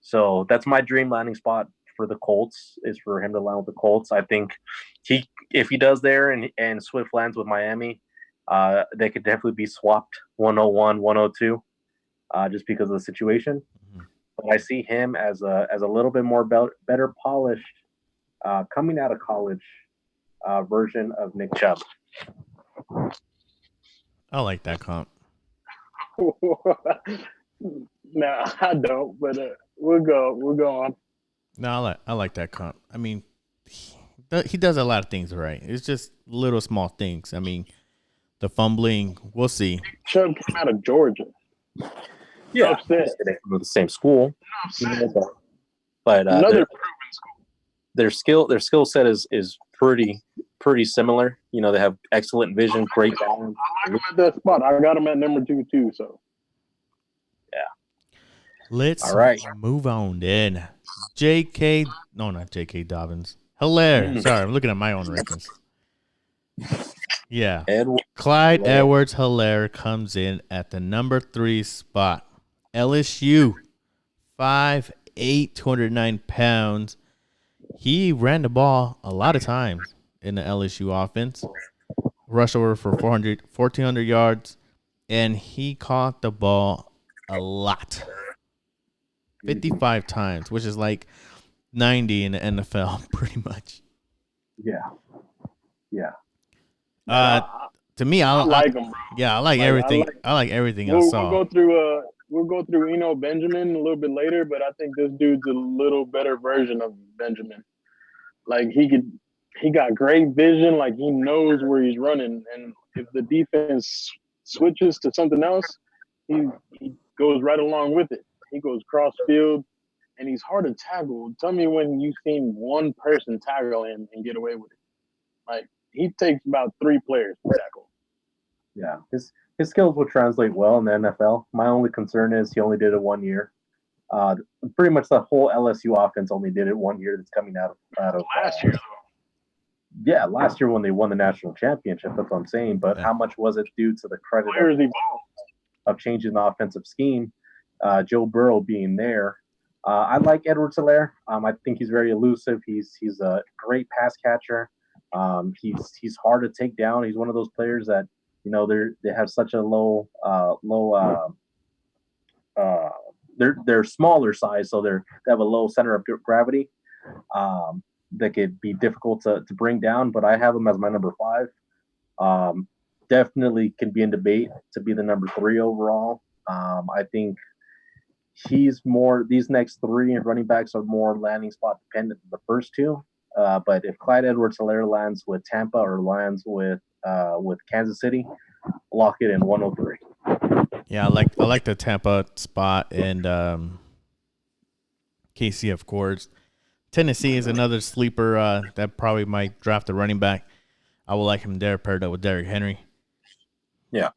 Speaker 4: So that's my dream landing spot for the Colts, is for him to land with the Colts. I think if he does there and Swift lands with Miami, they could definitely be swapped 101, 102, just because of the situation. Mm-hmm. But I see him as a little bit more better polished, coming out of college version of Nick Chubb.
Speaker 1: I like that comp.
Speaker 3: No, I don't. But we'll go on.
Speaker 1: No, I like that comp. I mean, he does a lot of things right. It's just little small things. I mean, the fumbling, we'll see.
Speaker 3: Chubb came out of Georgia.
Speaker 4: Yeah, they're from the same school. But
Speaker 3: another proven school.
Speaker 4: Their skill set is pretty similar. You know, they have excellent vision, great balance.
Speaker 3: I like him at that spot. I got him at number 2 too. So
Speaker 4: yeah.
Speaker 1: Let's move on then. Not J.K. Dobbins. Hilaire. Sorry, I'm looking at my own rankings. Yeah. Clyde Edwards-Hilaire comes in at the number 3 spot. LSU, 5'8", 209 pounds. He ran the ball a lot of times in the LSU offense. Rushed over for 1,400 yards, and he caught the ball a lot. 55 times, which is like 90 in the NFL, pretty much.
Speaker 3: Yeah.
Speaker 1: To me, I
Speaker 3: like him, bro.
Speaker 1: Yeah, I like everything. I like everything I saw.
Speaker 3: We'll go through Eno Benjamin a little bit later, but I think this dude's a little better version of Benjamin. Like he got great vision. Like he knows where he's running, and if the defense switches to something else, he goes right along with it. He goes cross field, and he's hard to tackle. Tell me when you've seen one person tackle him and get away with it. Like he takes about 3 players to tackle.
Speaker 4: Yeah, his skills will translate well in the NFL. My only concern is he only did it 1 year. Pretty much the whole LSU offense only did it 1 year. That's coming out of
Speaker 3: last year.
Speaker 4: Yeah, last year when they won the national championship. That's what I'm saying. But how much was it due to the credit of changing the offensive scheme? Joe Burrow being there. I like Edwards-Hilaire. I think he's very elusive. He's a great pass catcher. He's hard to take down. He's one of those players that, you know, they have such a low they're smaller size, so they have a low center of gravity that could be difficult to bring down. But I have him as my number 5. Definitely can be in debate to be the number 3 overall. I think he's more. These next 3 running backs are more landing spot dependent than the first 2. But if Clyde Edwards-Hilaire lands with Tampa or lands with Kansas City, lock it in 103.
Speaker 1: Yeah, I like the Tampa spot, and KC, of course. Tennessee is another sleeper that probably might draft a running back. I would like him there paired up with Derrick Henry.
Speaker 4: Yeah.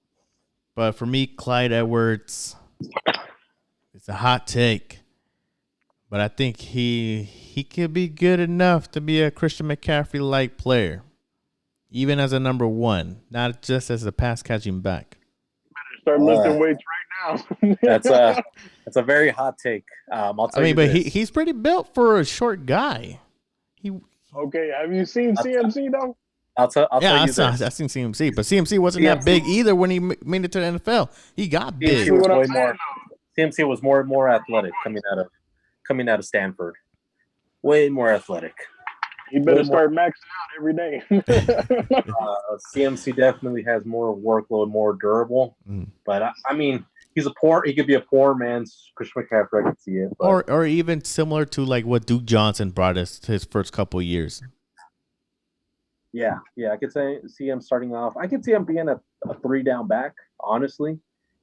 Speaker 1: But for me, Clyde Edwards, it's a hot take. But I think he could be good enough to be a Christian McCaffrey-like player, even as a number 1, not just as a pass-catching back.
Speaker 3: Start lifting weights right
Speaker 4: now. That's a very hot take.
Speaker 1: He's pretty built for a short guy.
Speaker 3: Okay, have you seen CMC though?
Speaker 4: I've
Speaker 1: seen CMC, but CMC wasn't that big either when he made it to the NFL. He got big.
Speaker 4: CMC was more athletic coming out of Stanford. Way more athletic.
Speaker 3: You better start maxing out every day.
Speaker 4: CMC definitely has more workload, more durable. But I mean, he could be a poor man's Christian McCaffrey. I could see it. But.
Speaker 1: Or even similar to like what Duke Johnson brought us to his first couple of years.
Speaker 4: Yeah, I could see him starting off. I could see him being a 3-down back. Honestly,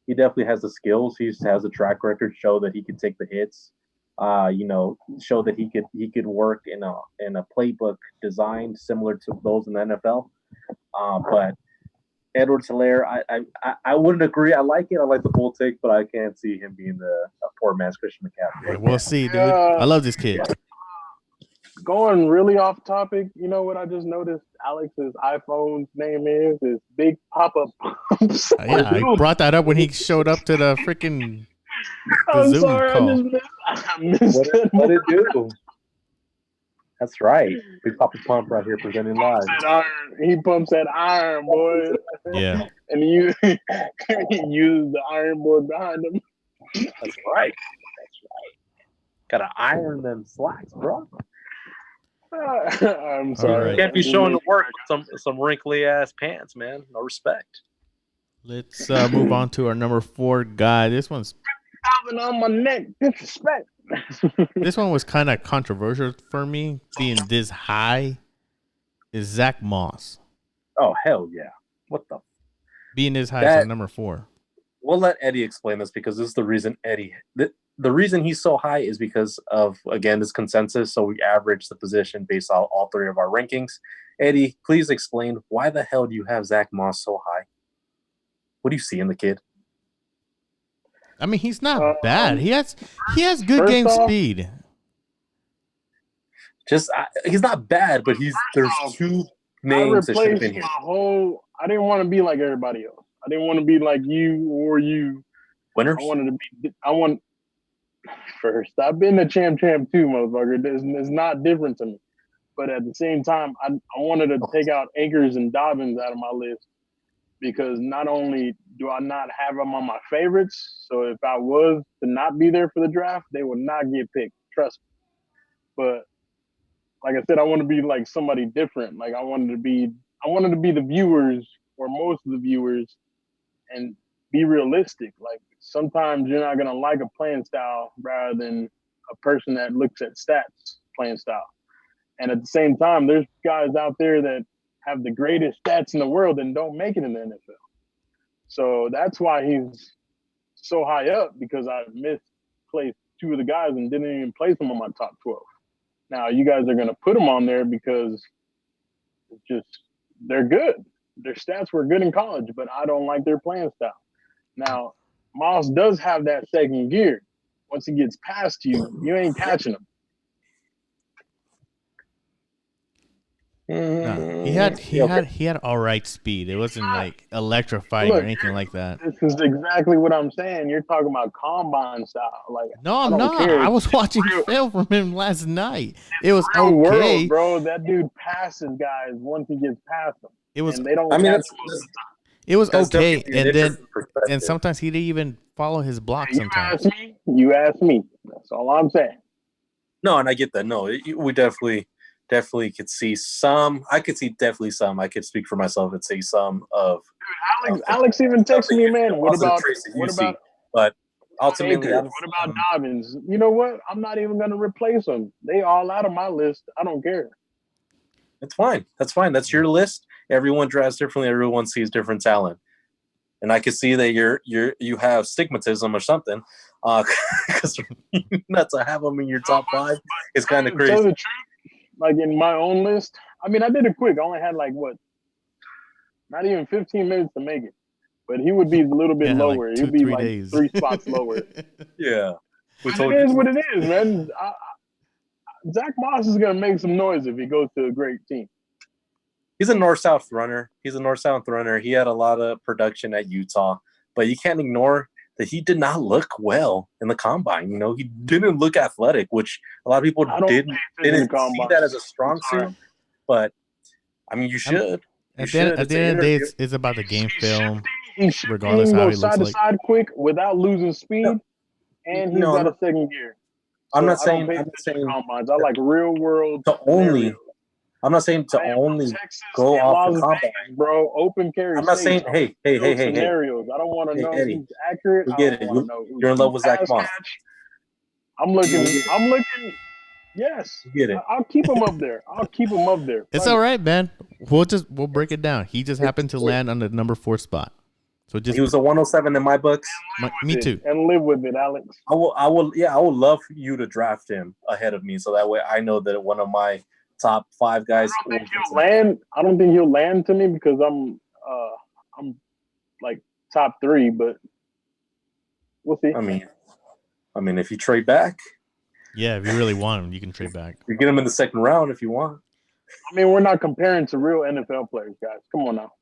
Speaker 4: he definitely has the skills. He has a track record show that he could take the hits. Show that he could work in a playbook designed similar to those in the NFL. But Edwards-Helaire, I wouldn't agree. I like it. I like the bull take, but I can't see him being a poor man's Christian McCaffrey.
Speaker 1: We'll see, dude. I love this kid.
Speaker 3: Going really off topic, you know what I just noticed? Alex's iPhone's name is Big Papa Pumps.
Speaker 1: Yeah, I brought that up when he showed up to the freaking
Speaker 3: I'm
Speaker 1: Zoom
Speaker 3: sorry,
Speaker 1: call.
Speaker 3: I missed it.
Speaker 4: What it do? That's right. Big Papa Pump right here presenting live.
Speaker 3: He pumps that iron, boy.
Speaker 1: Yeah.
Speaker 3: And you use the iron board behind him.
Speaker 4: That's right. Gotta iron them slacks, bro.
Speaker 3: I'm sorry.
Speaker 1: Right.
Speaker 4: Can't be showing the work with some wrinkly ass pants, man. No respect.
Speaker 1: Let's move on to our number 4 guy. This one's
Speaker 3: on my neck. Disrespect.
Speaker 1: This one was kind of controversial for me, being this high. Is Zach Moss
Speaker 4: Oh hell yeah! What the?
Speaker 1: being this high as number 4?
Speaker 4: We'll let Eddie explain this because this is the reason the reason he's so high is because of, again, this consensus. So we average the position based on all 3 of our rankings. Eddie, please explain why the hell do you have Zach Moss so high? What do you see in the kid?
Speaker 1: I mean, he's not bad. He has good game speed.
Speaker 4: He's not bad, but there's 2 names that should have been here.
Speaker 3: I didn't want to be like everybody else. I didn't want to be like you or you.
Speaker 4: Winners?
Speaker 3: First. I've been a champ too, motherfucker. It's not different to me. But at the same time, I wanted to take out Akers and Dobbins out of my list because not only do I not have them on my favorites, so if I was to not be there for the draft, they would not get picked. Trust me. But like I said, I want to be like somebody different. Like I wanted to be the viewers or most of the viewers and be realistic. Like sometimes you're not gonna like a playing style rather than a person that looks at stats playing style. And at the same time, there's guys out there that have the greatest stats in the world and don't make it in the NFL. So that's why he's so high up, because I misplaced 2 of the guys and didn't even place them on my top 12. Now you guys are gonna put them on there because it's just they're good. Their stats were good in college, but I don't like their playing style. Now, Moss does have that second gear. Once he gets past you, you ain't catching him.
Speaker 1: No, he had all right speed. It wasn't like electrifying or anything like that.
Speaker 3: This is exactly what I'm saying. You're talking about combine style. Like,
Speaker 1: no, I'm not. I was watching film from him last night. It was okay,
Speaker 3: world, bro. That dude passes guys once he gets past them.
Speaker 1: It was.
Speaker 3: And they don't.
Speaker 1: It was okay, and sometimes he didn't even follow his block. Sometimes
Speaker 3: you ask me. That's all I'm saying.
Speaker 4: No, and I get that. No, we definitely could see some. I could see definitely some. I could speak for myself and say some of.
Speaker 3: Dude, Alex even texted me, man. What about?
Speaker 4: But ultimately,
Speaker 3: what about Dobbins? You know what? I'm not even going to replace them. They all out of my list. I don't care.
Speaker 4: It's fine. That's fine. That's your list. Everyone drafts differently. Everyone sees different talent, and I can see that you have stigmatism or something. Because not to have them in your top 5 is kind of crazy.
Speaker 3: Tell the truth, like in my own list, I mean, I did it quick. I only had not even 15 minutes to make it. But he would be a little bit lower. He'd be like days. 3 spots lower.
Speaker 4: Yeah.
Speaker 3: It is what it is, man. Zach Moss is going to make some noise if he goes to a great team.
Speaker 4: He's a north-south runner. He had a lot of production at Utah. But you can't ignore that he did not look well in the combine. You know, he didn't look athletic, which a lot of people didn't see that as a strong suit. But, I mean, you should.
Speaker 1: At the end of the day, it's about the game film, regardless how he looks like.
Speaker 3: Side to side quick without losing speed, and he's got a second gear.
Speaker 4: I'm not saying
Speaker 3: combines. I like real world.
Speaker 4: I'm not saying to only go off the combine,
Speaker 3: bro. Open carry.
Speaker 4: I'm not saying hey.
Speaker 3: Scenarios. I don't want to know who's accurate.
Speaker 4: We get it. You're in love with Zach Moss.
Speaker 3: I'm looking. Yes.
Speaker 4: Get it.
Speaker 3: I'll keep him up there.
Speaker 1: It's all right, man. We'll break it down. He just happened to land on the number 4 spot. So
Speaker 4: he was a 107 in my books.
Speaker 1: Me too.
Speaker 3: And live with it, Alex.
Speaker 4: I will love you to draft him ahead of me, so that way I know that one of my top 5 guys.
Speaker 3: I don't think he'll land to me because I'm like top 3, but we'll see.
Speaker 4: I mean, if you trade back.
Speaker 1: Yeah, if you really want him, you can trade back.
Speaker 4: You get him in the second round if you want.
Speaker 3: I mean, we're not comparing to real NFL players, guys. Come on now.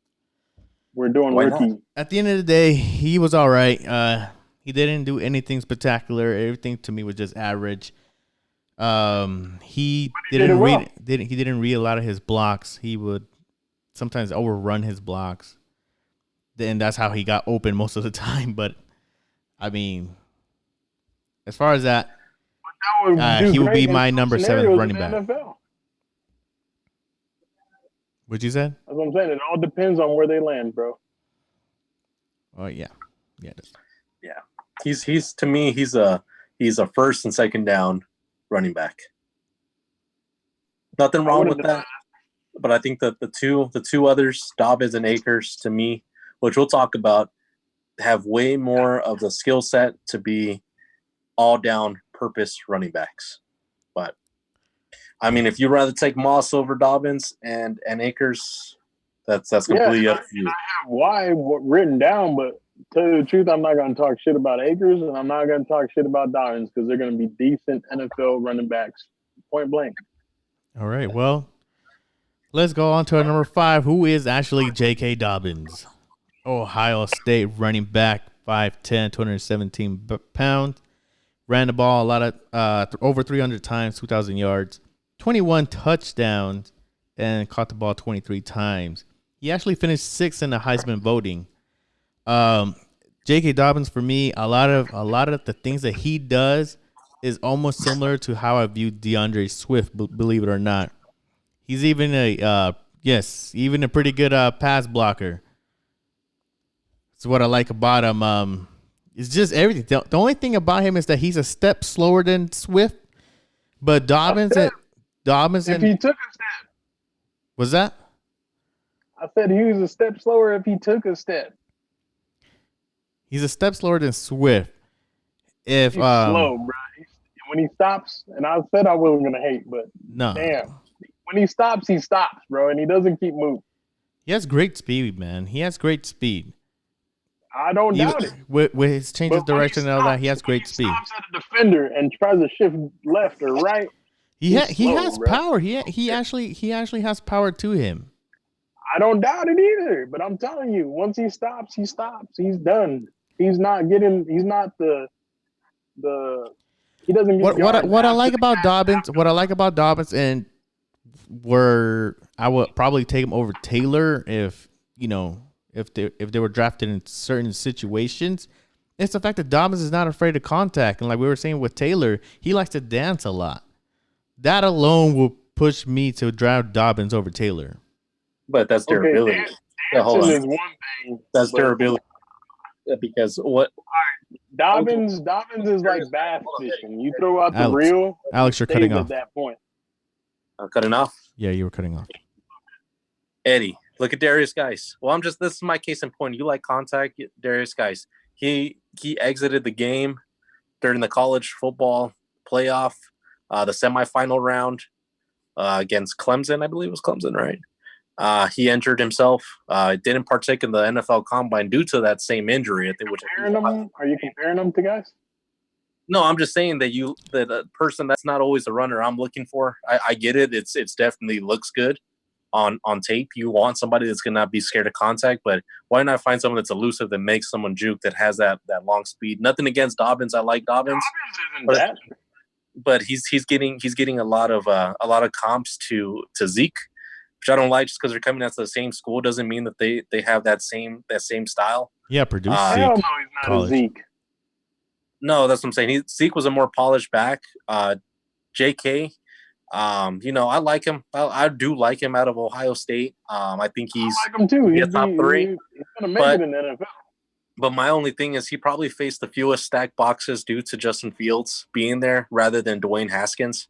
Speaker 3: We're doing rookie.
Speaker 1: At the end of the day, he was all right. He didn't do anything spectacular. Everything to me was just average. He didn't read a lot of his blocks. He would sometimes overrun his blocks. Then that's how he got open most of the time. But I mean, as far as that, he would be my number 7 running back. What you said?
Speaker 3: That's what I'm saying. It all depends on where they land, bro.
Speaker 1: Oh yeah.
Speaker 4: He's to me he's a first and second down running back. Nothing wrong with that, but I think that the two others, Dobbins and Akers, to me, which we'll talk about, have way more of the skill set to be all down purpose running backs. But I mean, if you'd rather take Moss over Dobbins and Akers, that's completely up to you.
Speaker 3: I have why written down, but to tell you the truth, I'm not going to talk shit about Akers, and I'm not going to talk shit about Dobbins because they're going to be decent NFL running backs, point blank.
Speaker 1: All right, well, let's go on to our number 5, who is actually J.K. Dobbins. Ohio State running back, 5'10", 217 pounds. Ran the ball a lot of over 300 times, 2,000 yards, 21 touchdowns, and caught the ball 23 times. He actually finished 6th in the Heisman voting. J.K. Dobbins, for me, a lot of the things that he does is almost similar to how I view DeAndre Swift, believe it or not. He's even a pretty good pass blocker. That's what I like about him. It's just everything. The only thing about him is that he's a step slower than Swift, but Dobbins. If
Speaker 3: he took a step.
Speaker 1: Was that?
Speaker 3: I said he was a step slower if he took a step.
Speaker 1: He's a step slower than Swift. He's
Speaker 3: slow, bro. When he stops, and I said I wasn't gonna hate, but
Speaker 1: no.
Speaker 3: Damn. When he stops, bro, and he doesn't keep moving.
Speaker 1: He has great speed, man. He has great speed.
Speaker 3: I don't doubt it.
Speaker 1: With his change of direction and all that, he has great speed. He
Speaker 3: stops at a defender and tries to shift left or right.
Speaker 1: He has power. He actually has power to him.
Speaker 3: I don't doubt it either. But I'm telling you, once he stops, he stops. He's done. He's not getting. He's not the. He doesn't get.
Speaker 1: What I like about Dobbins, and where I would probably take him over Taylor if they were drafted in certain situations, it's the fact that Dobbins is not afraid of contact. And like we were saying with Taylor, he likes to dance a lot. That alone will push me to draft Dobbins over Taylor.
Speaker 4: But that's durability.
Speaker 3: Dancing is one thing.
Speaker 4: That's durability. Because what?
Speaker 3: Dobbins is like bass fishing. You throw out the reel.
Speaker 1: Alex, you're cutting off.
Speaker 3: At that point.
Speaker 4: I'm cutting off?
Speaker 1: Yeah, you were cutting off.
Speaker 4: Eddie. Look at Darius Geis. Well, this is my case in point. You like contact, Darius Geis. He exited the game during the college football playoff, the semifinal round against Clemson. I believe it was Clemson, right? He injured himself. Didn't partake in the NFL Combine due to that same injury. I think.
Speaker 3: Are you comparing them to guys?
Speaker 4: No, I'm just saying that a person that's not always the runner I'm looking for. I get it. It's definitely looks good. On tape, you want somebody that's going to not be scared of contact, but why not find someone that's elusive that makes someone juke, that has that long speed? Nothing against Dobbins. I like Dobbins, but he's getting a lot of comps to Zeke, which I don't like. Just because they're coming out of the same school doesn't mean that they have that same style.
Speaker 1: Yeah, Purdue.
Speaker 3: Hell no, he's not a Zeke.
Speaker 4: No, that's what I'm saying. Zeke was a more polished back. JK. I like him. I do like him out of Ohio State. I think I
Speaker 3: like him too.
Speaker 4: He's top 3.
Speaker 3: He's gonna make it in the NFL.
Speaker 4: But my only thing is he probably faced the fewest stacked boxes due to Justin Fields being there rather than Dwayne Haskins.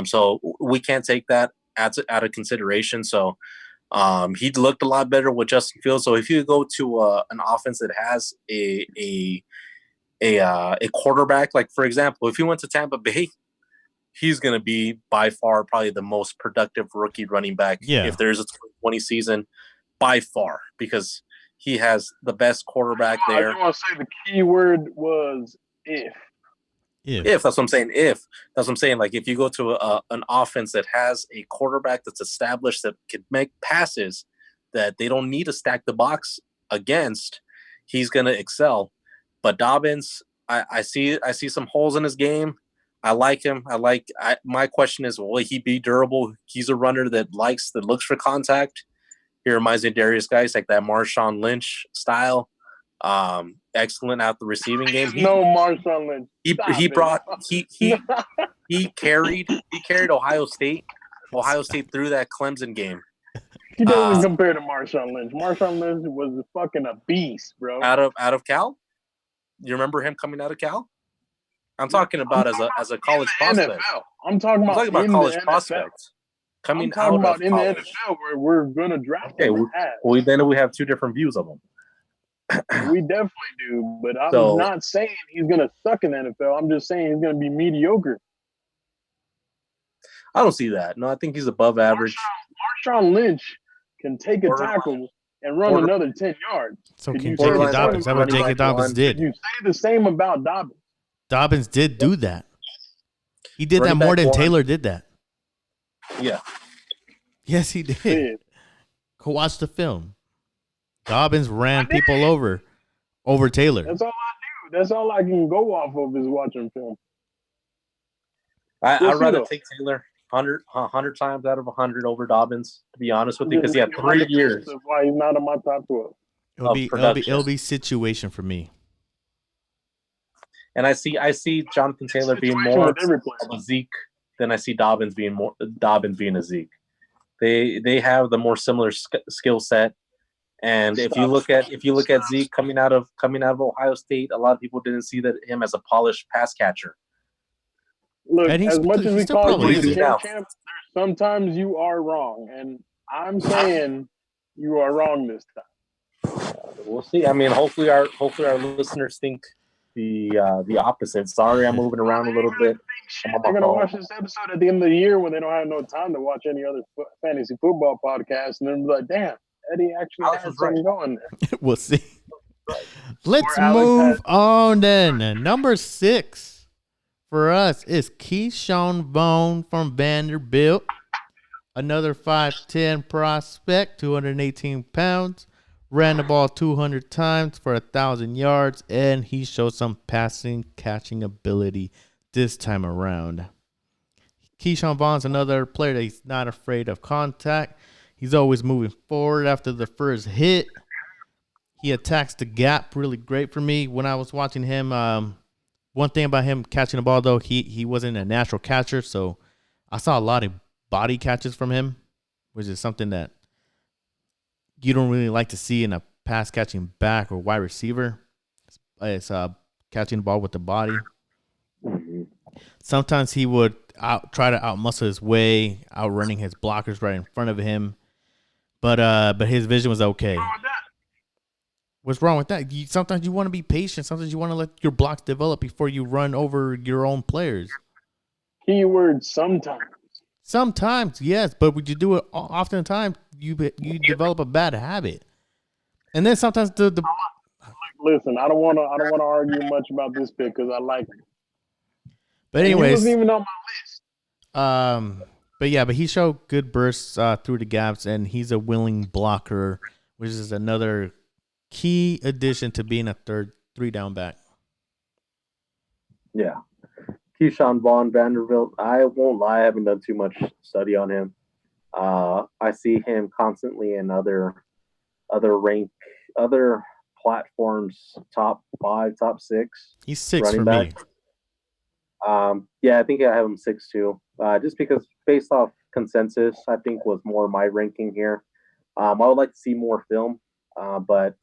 Speaker 4: So we can't take that out of consideration. So he looked a lot better with Justin Fields. So if you go to an offense that has a quarterback, like for example, if he went to Tampa Bay, he's going to be by far probably the most productive rookie running back if there's a 2020 season, by far, because he has the best quarterback there.
Speaker 3: I want to say the key word was if.
Speaker 4: If that's what I'm saying. If that's what I'm saying. Like if you go to an offense that has a quarterback that's established that can make passes that they don't need to stack the box against, he's going to excel. But Dobbins, I see some holes in his game. I like him. My question is, will he be durable? He's a runner that looks for contact. He reminds me of Darius Guice, like that Marshawn Lynch style. Excellent at the receiving game.
Speaker 3: Marshawn Lynch.
Speaker 4: He carried Ohio State through that Clemson game.
Speaker 3: He doesn't compare to Marshawn Lynch. Marshawn Lynch was fucking a beast, bro.
Speaker 4: Out of Cal? You remember him coming out of Cal? I'm talking about as a college prospect.
Speaker 3: NFL. I'm talking about
Speaker 4: college prospects coming out of college.
Speaker 3: In the NFL where we're going to draft him.
Speaker 4: Well, then we have two different views of him.
Speaker 3: We definitely do, but I'm not saying he's going to suck in the NFL. I'm just saying he's going to be mediocre.
Speaker 4: I don't see that. No, I think he's above average.
Speaker 3: Marshawn Lynch can take a tackle and run another 10 yards.
Speaker 1: So can J.K. Dobbins. That's what J.K. Dobbins did.
Speaker 3: You say the same about Dobbins.
Speaker 1: Dobbins did do that. He did that more than Taylor did that.
Speaker 4: Yeah.
Speaker 1: Yes, he did. Go watch the film. Dobbins ran people over Taylor.
Speaker 3: That's all I do. That's all I can go off of is watching film.
Speaker 4: I'd rather take Taylor 100 times out of 100 over Dobbins, to be honest with you, because he had 3 years.
Speaker 3: That's why he's not in my top 12.
Speaker 1: It'll be situation for me.
Speaker 4: And I see Jonathan Taylor being more of a Zeke than I see Dobbins being a Zeke. They have the more similar skill set. And if you look at Zeke coming out of Ohio State, a lot of people didn't see him as a polished pass catcher.
Speaker 3: Look, as much as we call you champ, sometimes you are wrong, and I'm saying you are wrong this time.
Speaker 4: We'll see. I mean, hopefully our listeners think the opposite. Sorry, I'm moving around a little bit.
Speaker 3: They're gonna watch this episode at the end of the year when they don't have no time to watch any other fantasy football podcast, and then be like, "Damn, Eddie actually has something going there."
Speaker 1: We'll see. Let's move on then. Number 6 for us is Keyshawn Vaughn from Vanderbilt. Another 5'10" prospect, 218 pounds. Ran the ball 200 times for 1,000 yards, and he showed some passing catching ability this time around. Keyshawn Vaughn's another player that he's not afraid of contact. He's always moving forward after the first hit. He attacks the gap really great for me. When I was watching him, one thing about him catching the ball, though, he wasn't a natural catcher, so I saw a lot of body catches from him, which is something that you don't really like to see in a pass catching back or wide receiver. It's catching the ball with the body. Sometimes he would try to outmuscle his way, outrunning his blockers right in front of him. But his vision was okay. What's wrong with that? Sometimes you want to be patient. Sometimes you want to let your blocks develop before you run over your own players.
Speaker 3: Keyword sometimes.
Speaker 1: Sometimes, yes, but when you do it oftentimes, you develop a bad habit, and then sometimes the.
Speaker 3: Listen, I don't want to argue much about this pick because I like him.
Speaker 1: But anyways,
Speaker 3: he wasn't even on my
Speaker 1: list. But he showed good bursts through the gaps, and he's a willing blocker, which is another key addition to being a 3-down back.
Speaker 4: Yeah. Keyshawn Vaughn, Vanderbilt. I won't lie, I haven't done too much study on him. I see him constantly in other platforms, top 5, top 6.
Speaker 1: He's 6 for back.
Speaker 4: Me. I think I have him 6 too. Just because based off consensus, I think was more my ranking here. I would like to see more film, but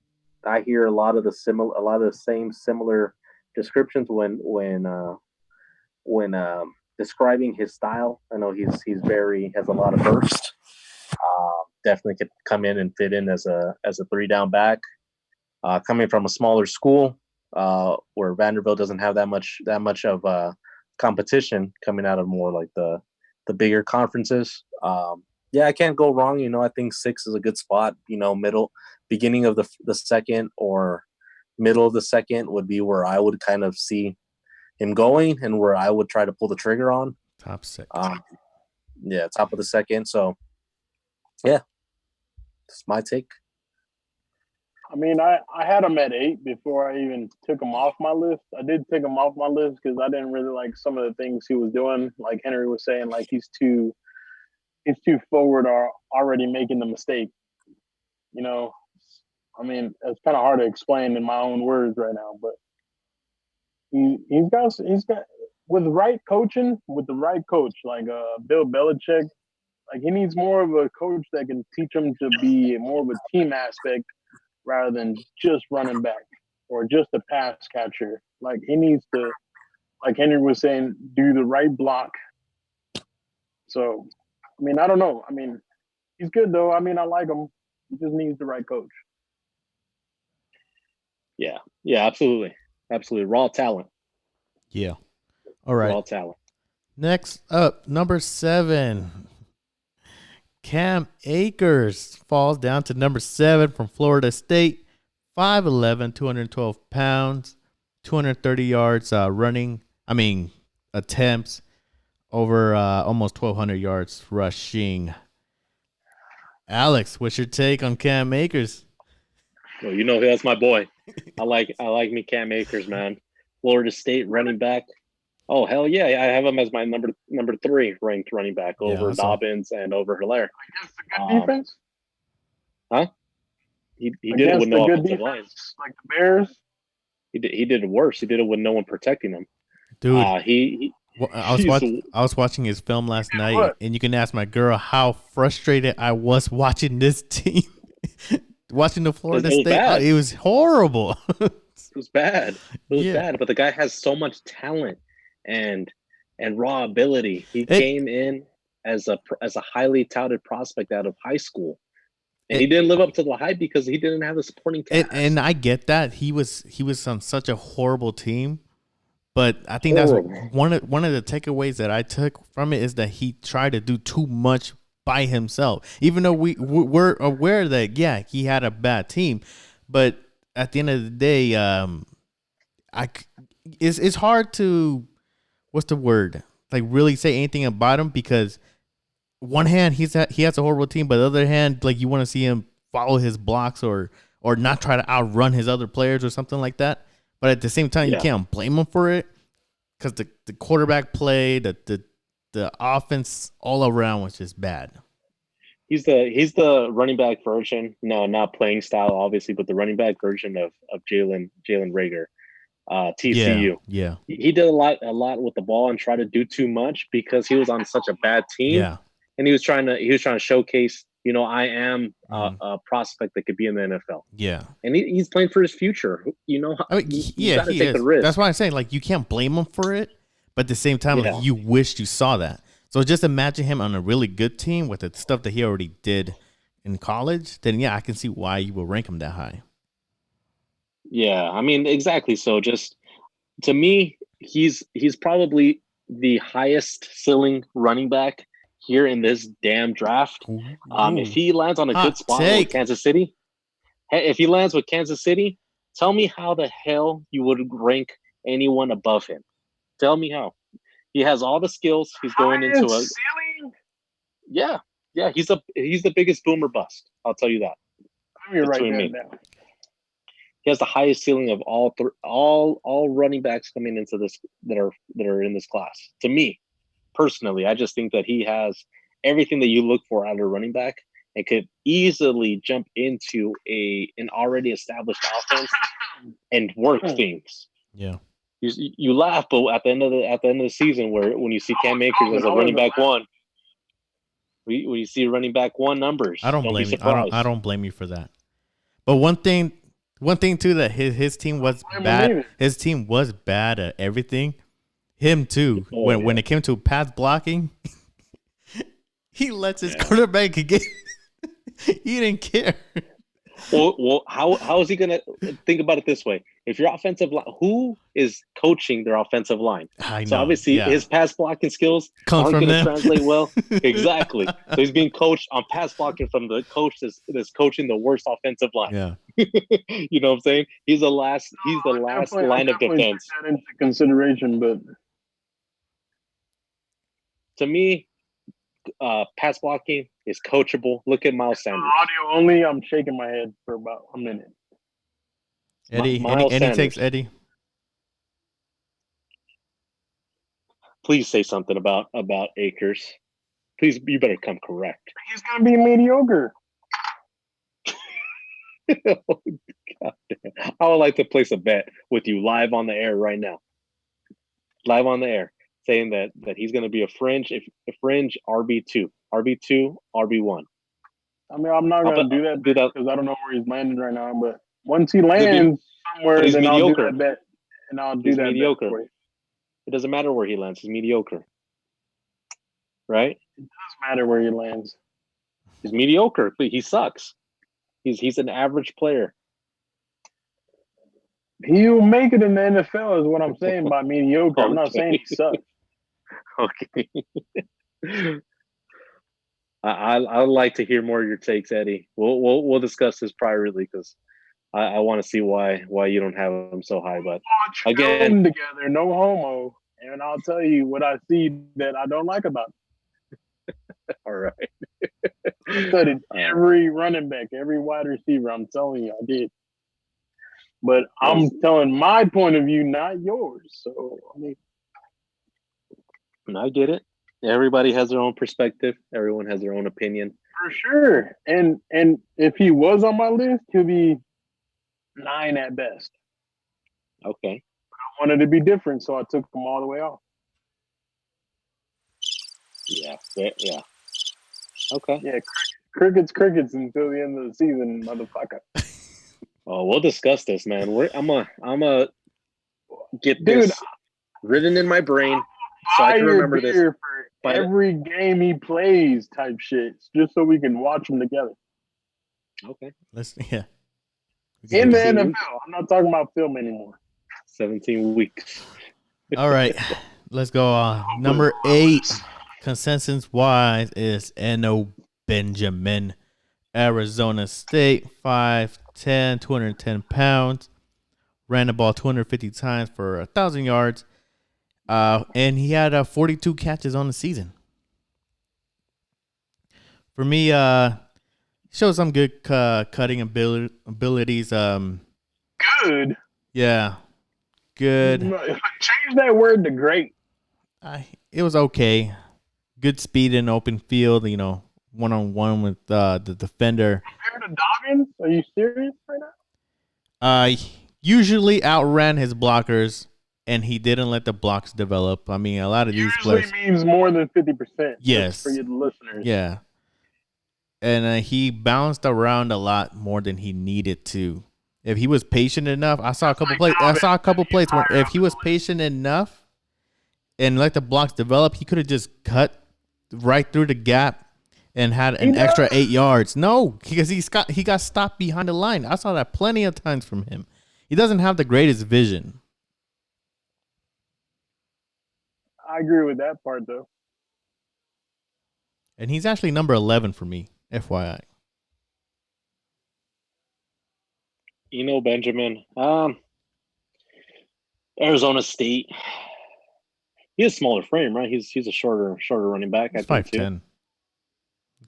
Speaker 4: I hear a lot of the same similar descriptions when describing his style. I know he's has a lot of burst. Definitely could come in and fit in as a 3-down back. Coming from a smaller school where Vanderbilt doesn't have that much of competition, coming out of more like the bigger conferences. I can't go wrong. I think 6 is a good spot. Beginning of the second or middle of the second would be where I would kind of see him going and where I would try to pull the trigger on.
Speaker 1: Top 6.
Speaker 4: Top of the second. So, yeah, that's my take.
Speaker 3: I mean, I had him at 8 before I even took him off my list. I did take him off my list because I didn't really like some of the things he was doing. Like Henry was saying, like he's too forward or already making the mistake. I mean, it's kind of hard to explain in my own words right now, but he's got with the right coach like Bill Belichick, like he needs more of a coach that can teach him to be more of a team aspect rather than just running back or just a pass catcher. Like he needs to, like Henry was saying, do the right block. So, I mean, I don't know. I mean, he's good though. I mean, I like him. He just needs the right coach.
Speaker 4: Yeah, absolutely. Raw talent.
Speaker 1: Yeah. All right.
Speaker 4: Raw talent.
Speaker 1: Next up, number 7. Cam Akers falls down to number 7 from Florida State. 5'11", 212 pounds, 230 yards attempts, over almost 1,200 yards rushing. Alex, what's your take on Cam Akers?
Speaker 4: Well, that's my boy. I like me Cam Akers, man. Florida State running back. Oh, hell yeah. I have him as my number 3 ranked running back over Dobbins and over Hilaire.
Speaker 3: Against the good defense?
Speaker 4: Huh? He did it with no offensive line.
Speaker 3: Like the Bears?
Speaker 4: He did it worse. He did it with no one protecting him.
Speaker 1: Dude, I was watching his film last night, and you can ask my girl how frustrated I was watching this team. Watching the Florida State, it was horrible.
Speaker 4: It was bad. It was bad. But the guy has so much talent and raw ability. He came in as a highly touted prospect out of high school, and he didn't live up to the hype because he didn't have the supporting cast.
Speaker 1: And I get that he was on such a horrible team, but I think that's one of the takeaways that I took from it is that he tried to do too much by himself, even though we're aware that he had a bad team, but at the end of the day, it's hard to really say anything about him because one hand he has a horrible team, but the other hand, like you want to see him follow his blocks or not try to outrun his other players or something like that. But at the same time, you can't blame him for it because the quarterback play, the offense all around was just bad.
Speaker 4: He's the running back version. No, not playing style, obviously, but the running back version of Jalen Reagor, TCU.
Speaker 1: Yeah.
Speaker 4: He did a lot with the ball and tried to do too much because he was on such a bad team. Yeah. And he was trying to showcase, I am a prospect that could be in the NFL.
Speaker 1: Yeah.
Speaker 4: And he's playing for his future. You got to take the risk.
Speaker 1: That's why I'm saying, like, you can't blame him for it, but at the same time, like, you wished you saw that. So just imagine him on a really good team with the stuff that he already did in college. Then, I can see why you will rank him that high.
Speaker 4: Yeah, I mean, exactly. So just to me, he's probably the highest ceiling running back here in this damn draft. If he lands on a good spot with Kansas City, tell me how the hell you would rank anyone above him. Tell me how. He has all the skills. He's going into a
Speaker 3: ceiling.
Speaker 4: Yeah. He's the biggest boomer bust. I'll tell you that.
Speaker 3: You're right now.
Speaker 4: He has the highest ceiling of all running backs coming into this that are in this class. To me, personally, I just think that he has everything that you look for out of a running back and could easily jump into an already established offense and work things.
Speaker 1: Yeah.
Speaker 4: You laugh, but at the end of the season, when you see Cam Akers as a running back one, when you see running back one numbers,
Speaker 1: I don't blame you. I don't blame you for that. But one thing too that his team was bad. His team was bad at everything, Him too. When it came to pass blocking, he lets his quarterback get. He didn't care.
Speaker 4: Well, how is he gonna think about it this way? If your offensive line, who is coaching their offensive line?
Speaker 1: I know.
Speaker 4: So obviously his pass blocking skills aren't going to translate well. Exactly. So he's being coached on pass blocking from the coach that's coaching the worst offensive line.
Speaker 1: Yeah.
Speaker 4: You know what I'm saying? He's the last line of defense.
Speaker 3: Take that into consideration, but
Speaker 4: to me, pass blocking is coachable. Look at Miles Sanders.
Speaker 3: Audio only. I'm shaking my head for about a minute.
Speaker 1: Eddie, any takes, Eddie?
Speaker 4: Please say something about Akers. Please, you better come correct.
Speaker 3: He's gonna be mediocre.
Speaker 4: Oh, God damn. I would like to place a bet with you live on the air right now. Live on the air, saying that he's going to be a fringe RB2, RB1.
Speaker 3: I mean, I'm not going to do that because I don't know where he's landing right now. But once he lands somewhere, then mediocre. I'll do that bet, and I'll do that mediocre. Bet
Speaker 4: it doesn't matter where he lands; he's mediocre, right?
Speaker 3: It does matter where he lands.
Speaker 4: He's mediocre. He sucks. He's an average player.
Speaker 3: He'll make it in the NFL is what I'm saying by mediocre. I'm not saying he sucks.
Speaker 4: Okay. I'd like to hear more of your takes, Eddie. We'll discuss this privately because I want to see why you don't have him so high. But again,
Speaker 3: together, no homo, and I'll tell you what I see that I don't like about him.
Speaker 4: All right.
Speaker 3: I studied every running back, every wide receiver. I'm telling you, I did. But I'm telling my point of view, not yours. So, I mean,
Speaker 4: I get it. Everybody has their own perspective. Everyone has their own opinion.
Speaker 3: For sure. And if he was on my list, he'll be 9 at best.
Speaker 4: Okay.
Speaker 3: I wanted to be different, so I took him all the way off.
Speaker 4: Yeah. Okay.
Speaker 3: Yeah, crickets until the end of the season, motherfucker.
Speaker 4: Oh, we'll discuss this, man. I'm gonna get this written in my brain so I can remember this.
Speaker 3: For every game he plays, type shit, just so we can watch them together.
Speaker 4: Okay.
Speaker 3: In the NFL, I'm not talking about film anymore.
Speaker 4: 17 weeks.
Speaker 1: All right, let's go on. Number 8, consensus-wise, is Eno Benjamin, Arizona State, 5'10", 210 pounds, ran the ball 250 times for 1,000 yards, and he had 42 catches on the season. For me, shows some good cutting abilities.
Speaker 3: Good?
Speaker 1: Yeah, good.
Speaker 3: Change that word to great.
Speaker 1: It was okay. Good speed in open field, one-on-one with the defender.
Speaker 3: Compared to Dobbins? Are you serious right now?
Speaker 1: Usually outran his blockers, and he didn't let the blocks develop. I mean, a lot of these players.
Speaker 3: Usually means more than 50%.
Speaker 1: Yes.
Speaker 3: For your listeners.
Speaker 1: Yeah. And he bounced around a lot more than he needed to. If he was patient enough, I saw a couple plays where if he was patient enough and let the blocks develop, he could have just cut right through the gap and had an extra 8 yards. No, because he got stopped behind the line. I saw that plenty of times from him. He doesn't have the greatest vision.
Speaker 3: I agree with that part, though.
Speaker 1: And he's actually number 11 for me, FYI.
Speaker 4: Eno Benjamin, Arizona State. He has a smaller frame, right? He's a shorter running back.
Speaker 1: He's 5'10".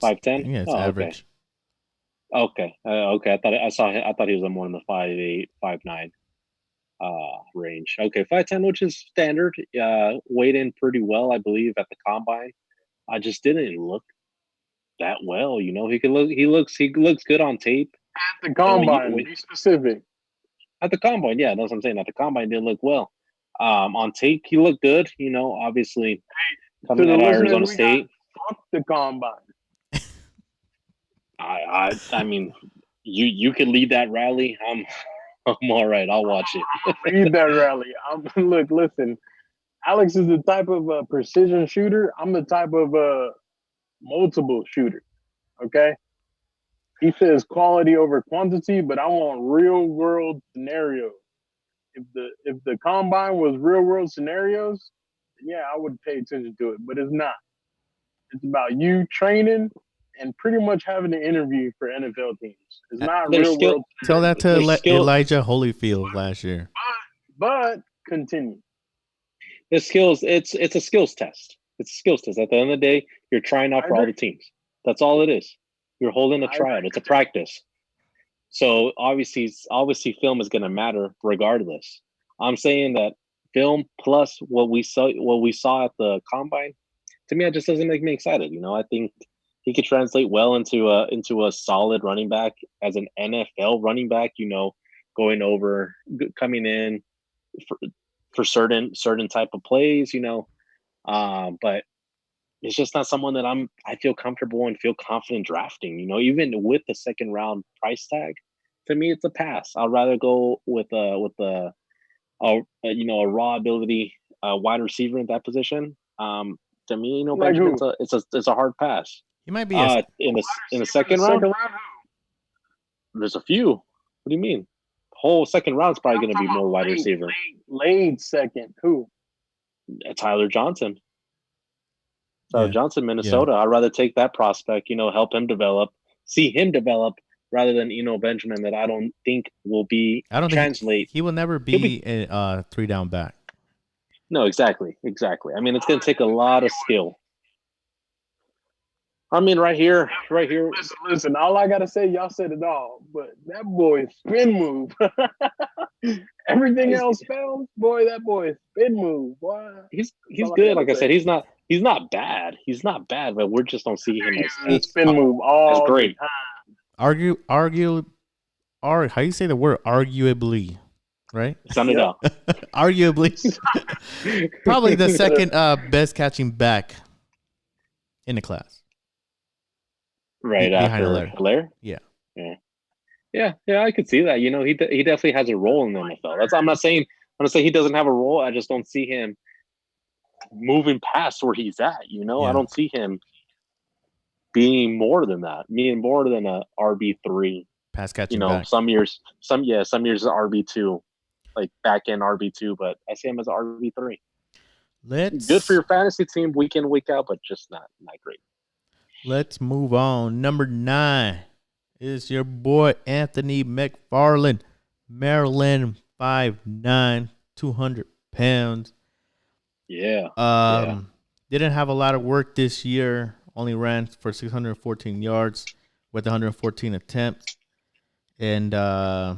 Speaker 4: 5'10"?
Speaker 1: Yeah, it's average.
Speaker 4: Okay. Okay. I thought he was more in the 5'8", 5'9" range. Okay, 5'10", which is standard. Weighed in pretty well, I believe, at the combine. I just didn't look that well. He looks good on tape.
Speaker 3: At the combine, be specific.
Speaker 4: At the combine, yeah, that's what I'm saying. At the combine, didn't look well. On tape, he looked good. Obviously coming out of Arizona State.
Speaker 3: Fuck the combine.
Speaker 4: I mean, you could lead that rally. I'm all right. I'll watch it.
Speaker 3: Lead that rally. Listen. Alex is the type of precision shooter. I'm the type of multiple shooter. Okay. He says quality over quantity, but I want real world scenarios. If the combine was real world scenarios, yeah, I would pay attention to it. But it's not. It's about you training and pretty much having an interview for NFL teams. It's not real world.
Speaker 1: Tell that to Elijah Holyfield last year.
Speaker 3: But continue.
Speaker 4: The skills, it's a skills test. It's a skills test. At the end of the day, you're trying out for all the teams. That's all it is. You're holding a tryout. It's a practice. So obviously film is going to matter regardless. I'm saying that film plus what we saw at the combine, to me, it just doesn't make me excited. You know, I think he could translate well into a solid running back as an NFL running back. You know, coming in for certain type of plays. You know, but it's just not someone that I feel comfortable and feel confident drafting. You know, even with the second round price tag, to me it's a pass. I'd rather go with a raw ability wide receiver in that position. To me, Benjamin, it's a hard pass.
Speaker 1: He might be
Speaker 4: in the second round. There's a few. What do you mean? Whole second round is probably going to be more wide receiver.
Speaker 3: Late second. Who?
Speaker 4: Tyler Johnson. Johnson, Minnesota. I'd rather take that prospect, help him develop, see him develop rather than, Benjamin that I don't think will be translate.
Speaker 1: He will never be a 3-down back.
Speaker 4: No, exactly. I mean, it's going to take a lot of skill. I mean, right here.
Speaker 3: Listen, all I got to say, y'all said it all, but that boy spin move. Everything else fails, boy, that boy spin move. Boy.
Speaker 4: He's good. Like I said, he's not bad. He's not bad, but we just don't see him as
Speaker 3: spin move all
Speaker 4: great.
Speaker 3: The time.
Speaker 1: How you say the word arguably, right?
Speaker 4: Sound it out.
Speaker 1: Arguably. Probably the second best catching back in the class.
Speaker 4: Right after Hilaire? Yeah, I could see that. He definitely has a role in the NFL. I'm not saying he doesn't have a role. I just don't see him moving past where he's at. I don't see him being more than that, being more than a RB3.
Speaker 1: Pass catching back.
Speaker 4: Some years RB2, like back end RB2, but I see him as an RB3. Good for your fantasy team week in, week out, but just not great.
Speaker 1: Let's move on. Number 9 is your boy Anthony McFarland, Maryland, 5'9", 200 pounds.
Speaker 4: Yeah.
Speaker 1: Didn't have a lot of work this year. Only ran for 614 yards with 114 attempts, and not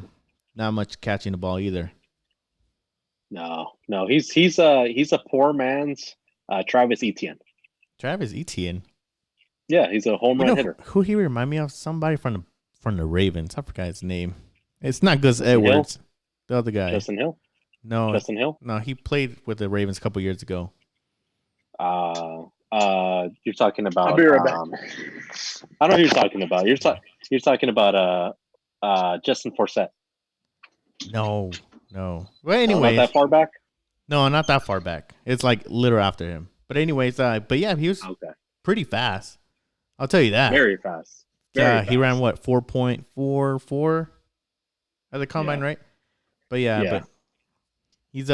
Speaker 1: much catching the ball either.
Speaker 4: No, he's a poor man's Travis Etienne.
Speaker 1: Travis Etienne.
Speaker 4: Yeah, he's a home run hitter.
Speaker 1: Who he remind me of? Somebody from the Ravens. I forgot his name. It's not Gus Edwards.
Speaker 4: Hill?
Speaker 1: The other guy.
Speaker 4: Justin Hill?
Speaker 1: No.
Speaker 4: Justin Hill?
Speaker 1: No, he played with the Ravens a couple years ago.
Speaker 4: You're talking about.
Speaker 3: I'll be right back.
Speaker 4: I know who you're talking about. You're talking about Justin Forsett.
Speaker 1: No. Well, anyway,
Speaker 4: not that far back.
Speaker 1: No, not that far back. It's like literally after him. But anyways, he was pretty fast. I'll tell you that.
Speaker 4: Very fast.
Speaker 1: He ran 4.44 at the combine, right? But but he's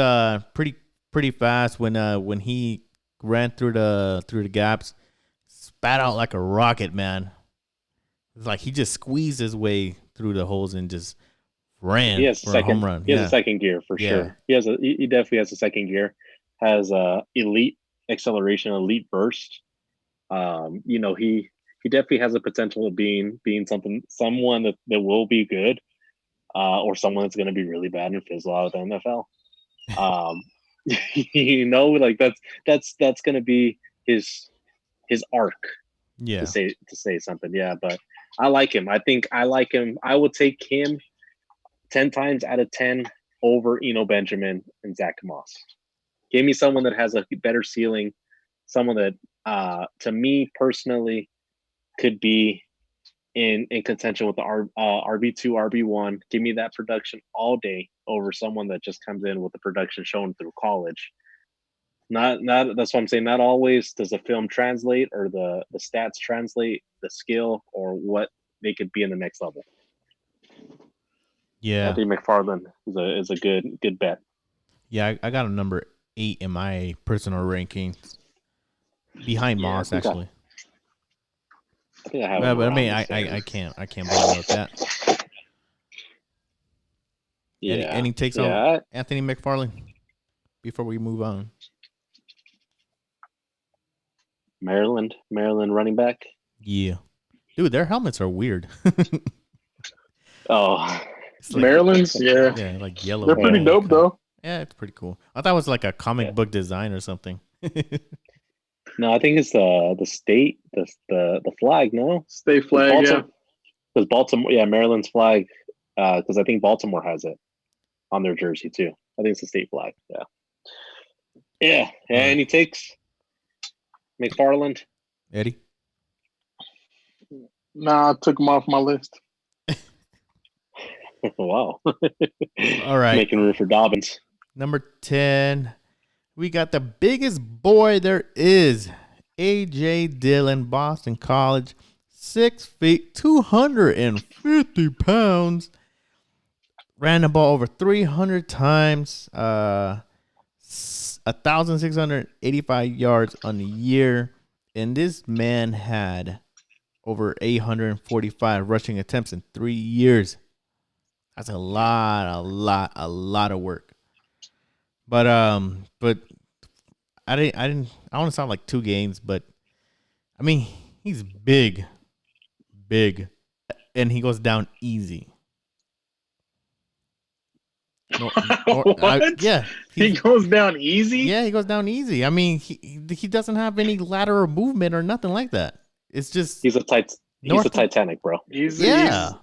Speaker 1: pretty fast. When he ran through the gaps, spat out like a rocket, man. It's like he just squeezed his way through the holes and just ran for a home run.
Speaker 4: He has a second gear for sure. He definitely has a second gear. Has elite acceleration, elite burst. He definitely has a potential of being someone that will be good, or someone that's going to be really bad and fizzle out of the NFL. That's going to be his arc.
Speaker 1: Yeah.
Speaker 4: To say something. Yeah, but I like him. I think I like him. I would take him 10 times out of 10 over Benjamin and Zach Moss. Give me someone that has a better ceiling, someone that, to me personally, could be in contention with the RB2, RB1. Give me that production all day over someone that just comes in with the production shown through college. Not that's what I'm saying. Not always does the film translate or the stats translate the skill or what they could be in the next level.
Speaker 1: Yeah,
Speaker 4: I think McFarland is a good bet.
Speaker 1: Yeah, I got a number 8 in my personal rankings, behind Moss actually.
Speaker 4: I think I have.
Speaker 1: But I mean, I can't believe about that.
Speaker 4: Yeah.
Speaker 1: Any takes on Anthony McFarland before we move on?
Speaker 4: Maryland running back.
Speaker 1: Yeah, dude, their helmets are weird.
Speaker 3: Like,
Speaker 1: like,
Speaker 3: Maryland's, yeah,
Speaker 1: like yellow.
Speaker 3: They're pretty dope though.
Speaker 1: Yeah, it's pretty cool. I thought it was like a comic book design or something.
Speaker 4: No, I think it's the state, the flag. No,
Speaker 3: state flag.
Speaker 4: Because Baltimore, Maryland's flag. Because I think Baltimore has it on their jersey too. I think it's the state flag. Yeah. And he takes McFarland.
Speaker 1: Eddie?
Speaker 3: Nah, I took him off my list.
Speaker 4: Wow.
Speaker 1: All right.
Speaker 4: Making room for Dobbins.
Speaker 1: Number 10. We got the biggest boy there is. A.J. Dillon, Boston College. 6 feet, 250 pounds. Ran the ball over 300 times. 1,685 yards on the year. And this man had over 845 rushing attempts in 3 years. That's a lot of work. But I don't want to sound like 2 games, but I mean, he's big, and he goes down easy.
Speaker 3: What? He goes down easy?
Speaker 1: Yeah, he goes down easy. I mean, he doesn't have any lateral movement or nothing like that. It's just
Speaker 4: he's a Titanic, bro.
Speaker 3: He's
Speaker 1: a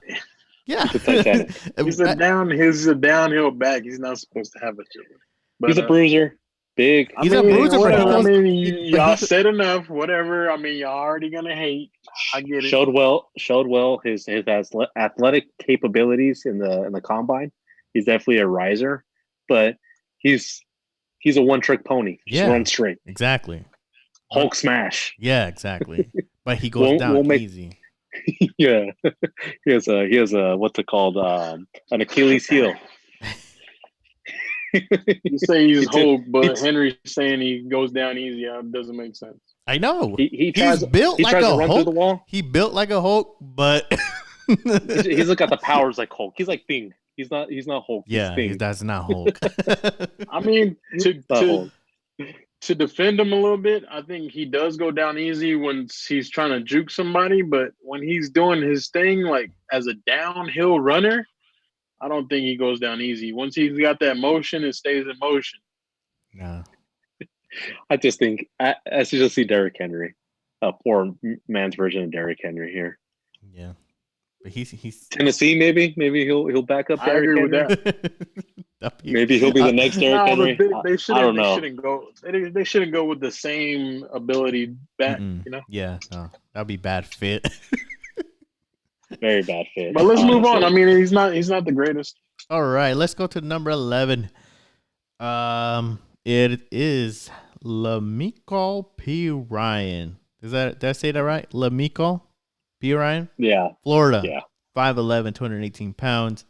Speaker 1: Titanic.
Speaker 3: He's a downhill back. He's not supposed to have a chiller.
Speaker 4: He's a bruiser. Big.
Speaker 1: He's a bruiser, but
Speaker 3: y'all said enough. Whatever. I mean, y'all already gonna hate. I get it.
Speaker 4: Showed well his athletic capabilities in the combine. He's definitely a riser, but he's a one-trick pony. Just run straight.
Speaker 1: Exactly.
Speaker 4: Hulk smash.
Speaker 1: Yeah, exactly. But he goes down easy.
Speaker 4: Yeah. He has a what's it called? An Achilles heel.
Speaker 3: You say he's Hulk, but Henry's saying he goes down easy. It doesn't make sense.
Speaker 1: I know.
Speaker 4: He's built like a Hulk.
Speaker 1: He built like a Hulk, but
Speaker 4: he's got the powers like Hulk. He's like Thing. He's not Hulk.
Speaker 1: Yeah, that's not Hulk.
Speaker 3: I mean, to defend him a little bit, I think he does go down easy when he's trying to juke somebody, but when he's doing his thing, like as a downhill runner, I don't think he goes down easy. Once he's got that motion, it stays in motion.
Speaker 1: No.
Speaker 4: I just think I should just see Derrick Henry, a poor man's version of Derrick Henry here.
Speaker 1: Yeah. But he's
Speaker 4: Tennessee, maybe he'll back up.
Speaker 3: I agree with that.
Speaker 4: Maybe he'll be the next Derrick Henry. I don't know.
Speaker 3: They shouldn't go with the same ability back. You know.
Speaker 1: Yeah, no, that'd be bad fit.
Speaker 4: Very bad fit.
Speaker 3: But let's move on. I mean, he's not the greatest.
Speaker 1: All right, let's go to number 11. It is Lamical P. Ryan. Did I say that right? Lamical P. Ryan?
Speaker 4: Yeah.
Speaker 1: Florida.
Speaker 4: Yeah.
Speaker 1: 5'11", 218 pounds.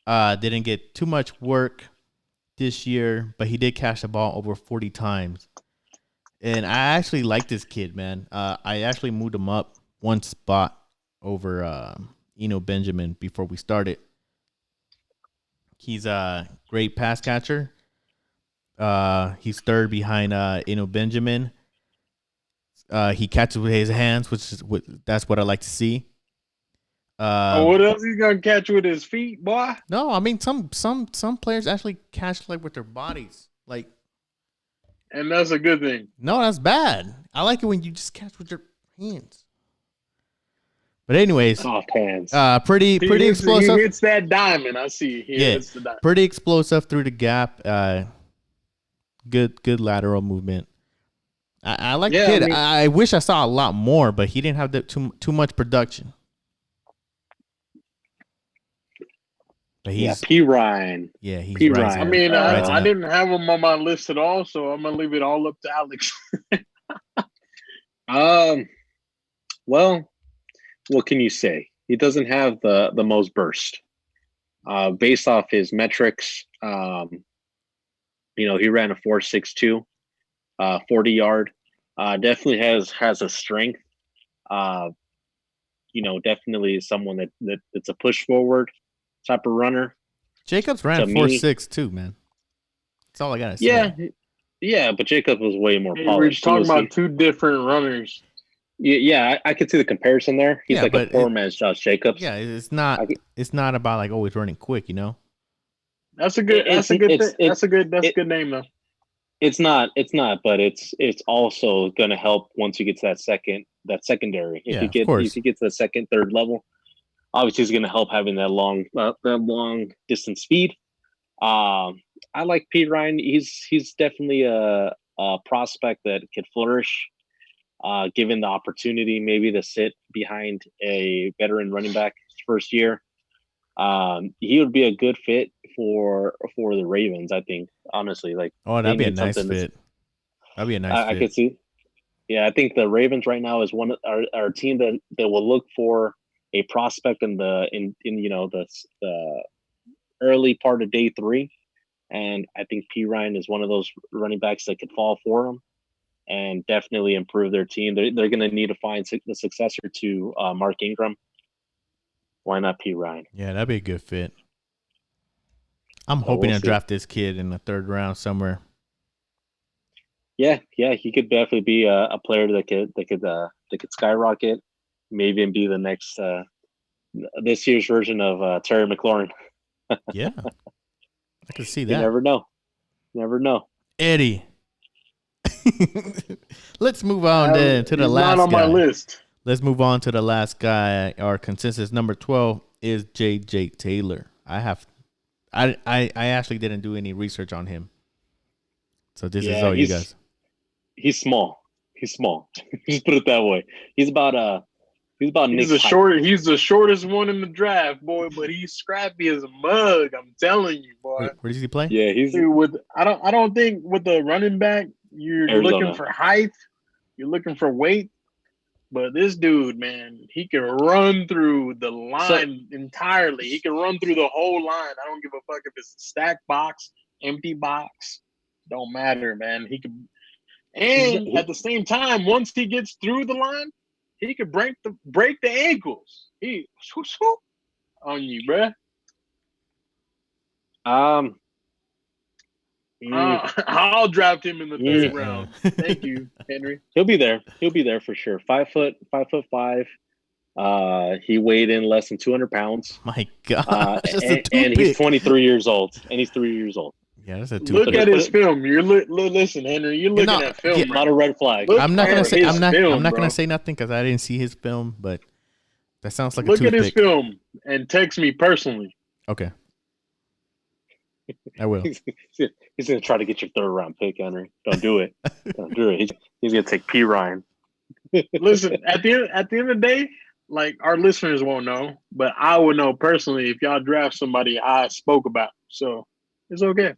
Speaker 1: Didn't get too much work this year, but he did catch the ball over 40 times. And I actually like this kid, man. I actually moved him up one spot over Eno Benjamin before we started. He's a great pass catcher. He's third behind Eno Benjamin. He catches with his hands, that's what I like to see.
Speaker 3: What else he's gonna catch with his feet, boy?
Speaker 1: No, I mean some players actually catch like with their bodies, like.
Speaker 3: And that's a good thing.
Speaker 1: No, that's bad. I like it when you just catch with your hands. But anyways,
Speaker 4: soft hands.
Speaker 1: Pretty explosive.
Speaker 3: He hits that diamond. I see. He hits the diamond.
Speaker 1: Pretty explosive through the gap. Good lateral movement. I like the kid. I wish I saw a lot more, but he didn't have too much production. But he's
Speaker 4: P. Ryan.
Speaker 1: Yeah, he's
Speaker 4: P.
Speaker 1: rising.
Speaker 3: I mean,
Speaker 1: rising
Speaker 3: I
Speaker 1: up.
Speaker 3: didn't have him on my list at all, so I'm gonna leave it all up to Alex.
Speaker 4: Well, what can you say? He doesn't have the most burst. Based off his metrics, he ran a 4.62, 40-yard. Definitely has a strength. Definitely is someone that's a push forward type of runner.
Speaker 1: Jacobs ran 4.6 too, man. That's all I gotta
Speaker 4: say. Yeah, but Jacob was way more polished.
Speaker 3: We're talking about two different runners.
Speaker 4: Yeah, I could see the comparison there. He's like a poor man's Josh Jacobs.
Speaker 1: Yeah, it's not about like always running quick,
Speaker 3: That's a good name though.
Speaker 4: It's not, but it's also going to help once you get to that secondary. If you get to the second, third level, obviously it's going to help having that long distance speed. I like Pete Ryan. He's definitely a prospect that could flourish. Given the opportunity maybe to sit behind a veteran running back his first year. He would be a good fit for the Ravens, I think, honestly.
Speaker 1: That'd be a nice fit. That'd be a nice fit.
Speaker 4: I could see. Yeah, I think the Ravens right now is one of our team that will look for a prospect in the early part of day 3. And I think P. Ryan is one of those running backs that could fall for him and definitely improve their team. They're going to need to find the successor to Mark Ingram. Why not P. Ryan?
Speaker 1: Yeah, that'd be a good fit. I'm hoping to draft this kid in the 3rd round somewhere.
Speaker 4: Yeah, he could definitely be a player that could skyrocket, maybe even be the next this year's version of Terry McLaurin.
Speaker 1: Yeah, I can see that.
Speaker 4: You never know.
Speaker 1: Eddie. Let's move on then to the last guy. Not on my list. Let's move on to the last guy. Our consensus number 12 is J.J. Taylor. I actually didn't do any research on him, so this is all you guys.
Speaker 4: He's small. Just put it that way. He's about
Speaker 3: He's the shortest one in the draft, boy, but he's scrappy as a mug. I'm telling you, boy.
Speaker 1: Where does he play?
Speaker 4: Yeah,
Speaker 3: I don't think with the running back you're
Speaker 4: Arizona.
Speaker 3: Looking for height, you're looking for weight, but this dude, man, he can run through the line entirely. He can run through the whole line. I don't give a fuck if it's a stacked box, empty box, don't matter, man. He can, and at the same time, once he gets through the line, he could break the ankles. He on you, bruh. I'll draft him in the 3rd round. Thank you, Henry.
Speaker 4: He'll be there for sure. 5'5". He weighed in less than 200 pounds.
Speaker 1: My God,
Speaker 4: and he's 23 years old.
Speaker 1: Yeah, that's a
Speaker 3: look at his film. Listen, Henry. You're looking at film.
Speaker 4: Not a red flag.
Speaker 1: I'm not gonna say nothing because I didn't see his film, but that sounds like
Speaker 3: look at his film and text me personally.
Speaker 1: Okay, I will.
Speaker 4: He's gonna try to get your 3rd round pick, Henry. Don't do it. Don't do it. He's gonna take P. Ryan.
Speaker 3: Listen, at the end of the day, like our listeners won't know, but I would know personally if y'all draft somebody I spoke about. So it's okay.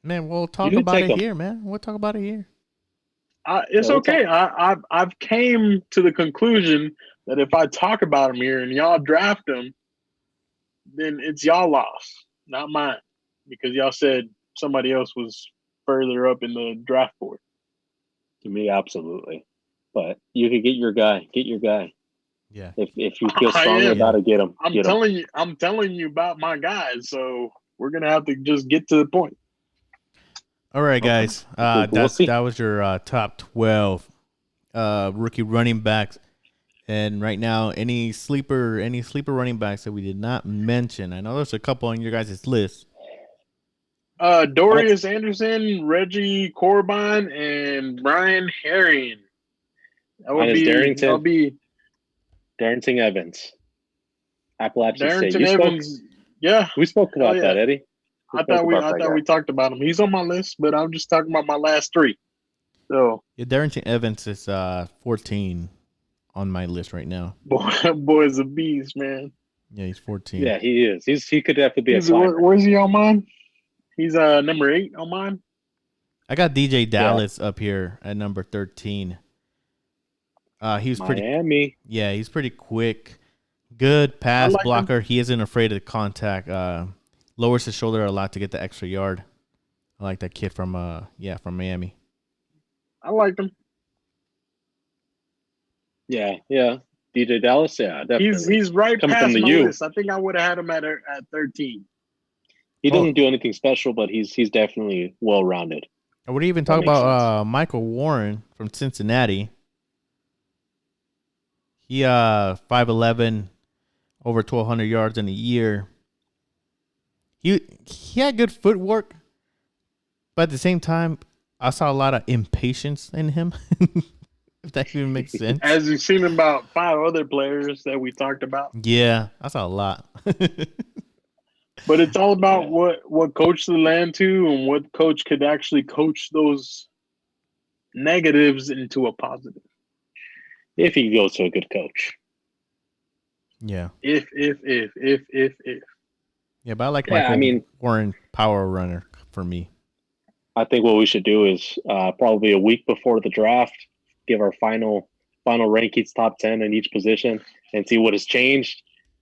Speaker 1: Man, we'll talk about it here, man. We'll talk about it here.
Speaker 3: It's okay. I've came to the conclusion that if I talk about him here and y'all draft him, then it's y'all loss, not mine, because y'all said somebody else was further up in the draft board.
Speaker 4: To me, absolutely. But you could get your guy.
Speaker 1: Yeah.
Speaker 4: If you feel strongly about it, get him.
Speaker 3: I'm telling you about my guys. So we're gonna have to just get to the point.
Speaker 1: All right, guys. That was your top 12 rookie running backs. And right now, any sleeper running backs that we did not mention. I know there's a couple on your guys' list.
Speaker 3: Dorius Anderson, Reggie Corbin, and Brian Herring. That would be
Speaker 4: Darrington Evans. Appalachian
Speaker 3: Darrington
Speaker 4: State.
Speaker 3: Evans. Yeah.
Speaker 4: We spoke about that, Eddie.
Speaker 3: I thought we talked about him. He's on my list, but I'm just talking about my last 3. So
Speaker 1: Darrington Evans is 14 on my list right now.
Speaker 3: Boy's a beast, man.
Speaker 1: Yeah, he's 14.
Speaker 4: Yeah, he is. He could definitely be a climber.
Speaker 3: Where's he on mine? He's number 8 on mine.
Speaker 1: I got DJ Dallas up here at number 13. He's
Speaker 4: Miami.
Speaker 1: He's pretty quick. Good pass blocker. He isn't afraid of contact. Lowers his shoulder a lot to get the extra yard. I like that kid from Miami.
Speaker 3: I like him.
Speaker 4: Yeah. DJ Dallas, yeah, definitely.
Speaker 3: He's right
Speaker 4: coming
Speaker 3: past
Speaker 4: from the
Speaker 3: my
Speaker 4: U.
Speaker 3: list. I think I would have had him at 13.
Speaker 4: He doesn't do anything special, but he's definitely well rounded.
Speaker 1: I would even talk about Michael Warren from Cincinnati. He 5'11", over 1,200 yards in a year. He had good footwork, but at the same time, I saw a lot of impatience in him. If that even makes sense.
Speaker 3: As you've seen about 5 other players that we talked about.
Speaker 1: Yeah, I saw a lot.
Speaker 3: But it's all about what coach to land to and what coach could actually coach those negatives into a positive.
Speaker 4: If he goes to a good coach.
Speaker 1: Yeah.
Speaker 3: If.
Speaker 1: Yeah, but I like Michael Warren power runner for me.
Speaker 4: I think what we should do is probably a week before the draft, give our final rankings, top 10 in each position, and see what has changed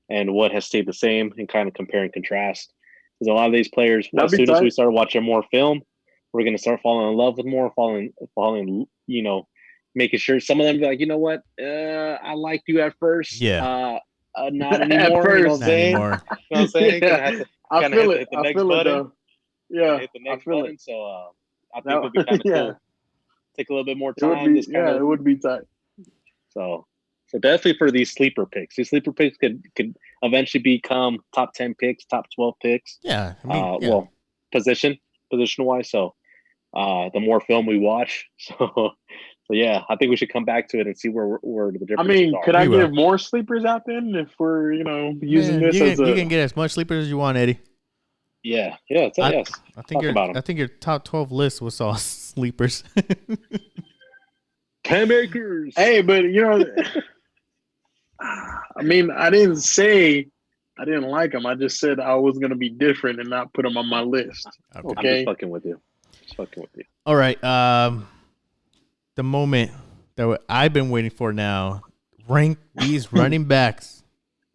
Speaker 4: and what has stayed the same, and kind of compare and contrast. Because a lot of these players, as soon as we start watching more film, we're going to start falling in love with more, falling, making sure some of them be like, you know what, I liked you at first.
Speaker 1: Yeah.
Speaker 4: Not anymore.
Speaker 3: At first,
Speaker 4: you know what I'm saying?
Speaker 1: Anymore.
Speaker 4: You know what I'm saying?
Speaker 3: Yeah. I feel it.
Speaker 4: I feel it, though.
Speaker 3: Yeah.
Speaker 4: Hit the next
Speaker 3: I feel
Speaker 4: button.
Speaker 3: it.
Speaker 4: So I think it would be kind of cool. Take a little bit more time.
Speaker 3: It would be tight.
Speaker 4: So definitely for these sleeper picks. These sleeper picks could eventually become top 10 picks, top 12 picks.
Speaker 1: Yeah.
Speaker 4: Well, position wise. So the more film we watch. So yeah, I think we should come back to it and see where the differences are.
Speaker 3: Could I give more sleepers out then if we're, using this as
Speaker 1: you can get as much sleepers as you want, Eddie.
Speaker 4: Yeah.
Speaker 1: I think your top 12 list was all sleepers.
Speaker 4: Cam Akers.
Speaker 3: Hey, but I didn't say I didn't like him. I just said I was gonna be different and not put him on my list. Okay.
Speaker 4: I'm just fucking with you.
Speaker 1: All right. The moment that I've been waiting for now. Rank these running backs: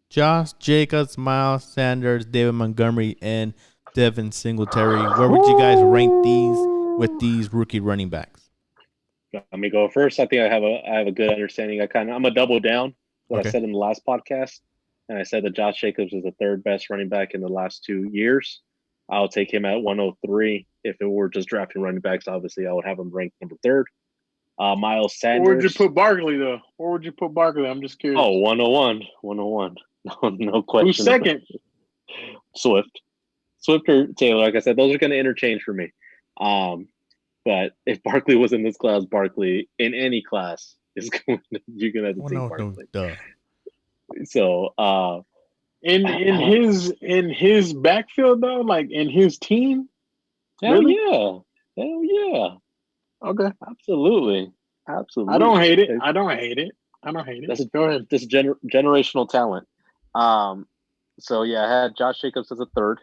Speaker 1: Josh Jacobs, Miles Sanders, David Montgomery, and Devin Singletary. Where would you guys rank these with these rookie running backs?
Speaker 4: Let me go first. I think I have a good understanding. I'm a double down what I said in the last podcast, and I said that Josh Jacobs is the third best running back in the last 2 years. I'll take him at 103. If it were just drafting running backs, obviously I would have him ranked number 3rd. Miles Sanders.
Speaker 3: Where would you put Barkley though? Where would you put Barkley? I'm just curious.
Speaker 4: Oh, 101. No question.
Speaker 3: Who's second?
Speaker 4: Swift or Taylor. Like I said, those are going to interchange for me. But if Barkley was in this class, Barkley in any class is going. You're going to have to take Barkley.
Speaker 1: Duh.
Speaker 4: So,
Speaker 3: in his backfield though, like in his team.
Speaker 4: Hell yeah. Okay. Absolutely.
Speaker 3: I don't hate it. Go ahead.
Speaker 4: This generational talent. So yeah, I had Josh Jacobs as a 3rd.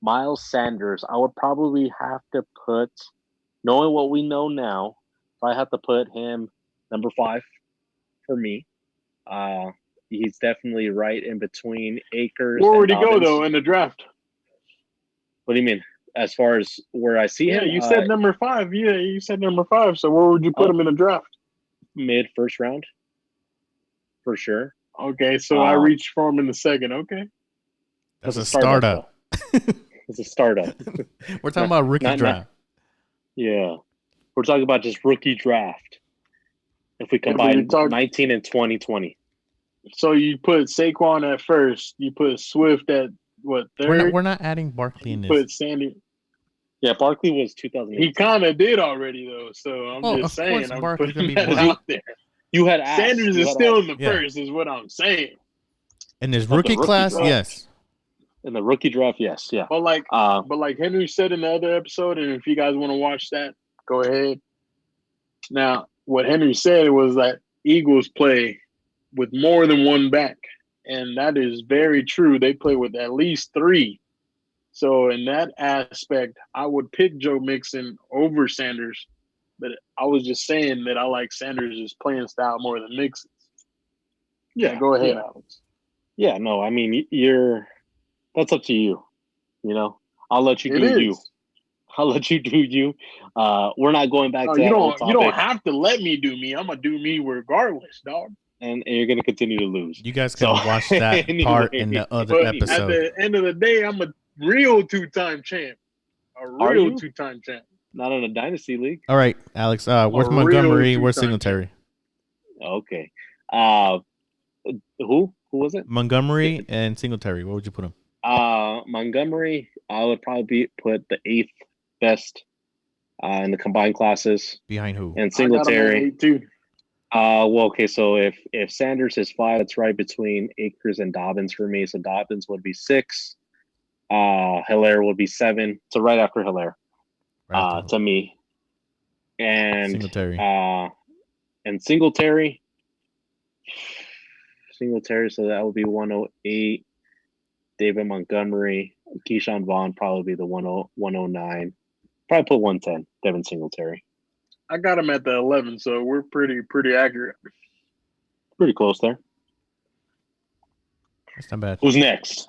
Speaker 4: Miles Sanders, I would probably have to put, knowing what we know now, I have to put him number 5 for me. He's definitely right in between Akers.
Speaker 3: Where would he go though in the draft?
Speaker 4: What do you mean? As far as where I see him?
Speaker 3: You said number 5. Yeah, you said number 5. So where would you put him in the draft?
Speaker 4: Mid first round. For sure.
Speaker 3: Okay, so I reached for him in the 2nd. Okay.
Speaker 1: That's a startup.
Speaker 4: It's a startup.
Speaker 1: We're talking about rookie draft.
Speaker 4: Yeah. We're talking about just rookie draft. If we combine 19 and 2020.
Speaker 3: So you put Saquon at 1st. You put Swift at what, 3rd?
Speaker 1: We're not adding Barkley in this.
Speaker 3: Put Sandy.
Speaker 4: Yeah, Barkley was 2008.
Speaker 3: He kind of did already though. So I'm just saying. I'm putting that out there.
Speaker 4: You had
Speaker 3: Sanders is still in the 1st, is what I'm saying.
Speaker 1: In his rookie class, yes.
Speaker 4: In the rookie draft, yes, yeah.
Speaker 3: But like Henry said in the other episode, and if you guys want to watch that, go ahead. Now, what Henry said was that Eagles play with more than one back. And that is very true. They play with at least 3. So in that aspect, I would pick Joe Mixon over Sanders. But I was just saying that I like Sanders' playing style more than Mixon's. Yeah, go ahead, Alex.
Speaker 4: Yeah, no, I mean, that's up to you. You know, I'll let you do you. I'll let you do you. We're not going back to that old topic.
Speaker 3: You don't have to let me do me. I'm going to do me regardless, dog.
Speaker 4: And you're going to continue to lose.
Speaker 1: You guys can watch that part in the other episode.
Speaker 3: At the end of the day, I'm a real 2-time champ. A real 2-time champ.
Speaker 4: Not in a dynasty league.
Speaker 1: All right, Alex. Where's Montgomery? Where's Singletary?
Speaker 4: Okay. Who was it?
Speaker 1: Montgomery and Singletary. What would you put him?
Speaker 4: Montgomery, I would probably put the 8th best in the combined classes.
Speaker 1: Behind who?
Speaker 4: And Singletary. Well, okay, so if Sanders is 5, it's right between Akers and Dobbins for me. So Dobbins would be 6. Hilaire would be 7. So right after Hilaire, to me. And
Speaker 1: Singletary.
Speaker 4: Singletary, so that would be 108. David Montgomery, Keyshawn Vaughn probably be the 109. Probably put 110. Devin Singletary.
Speaker 3: I got him at the 11, so we're pretty accurate.
Speaker 4: Pretty close there.
Speaker 1: That's not bad.
Speaker 4: Who's next?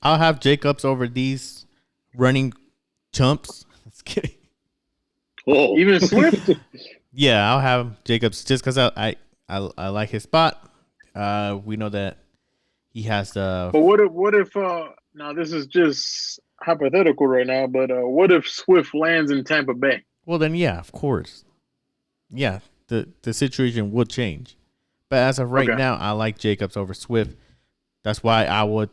Speaker 1: I'll have Jacobs over these running chumps. Just kidding.
Speaker 3: Oh, even Swift.
Speaker 1: Yeah, I'll have Jacobs just because I like his spot. We know that he has the.
Speaker 3: But what if now this is just hypothetical right now, but what if Swift lands in Tampa Bay?
Speaker 1: Well, then yeah, of course. Yeah, the situation would change. But as of right now, I like Jacobs over Swift. That's why I would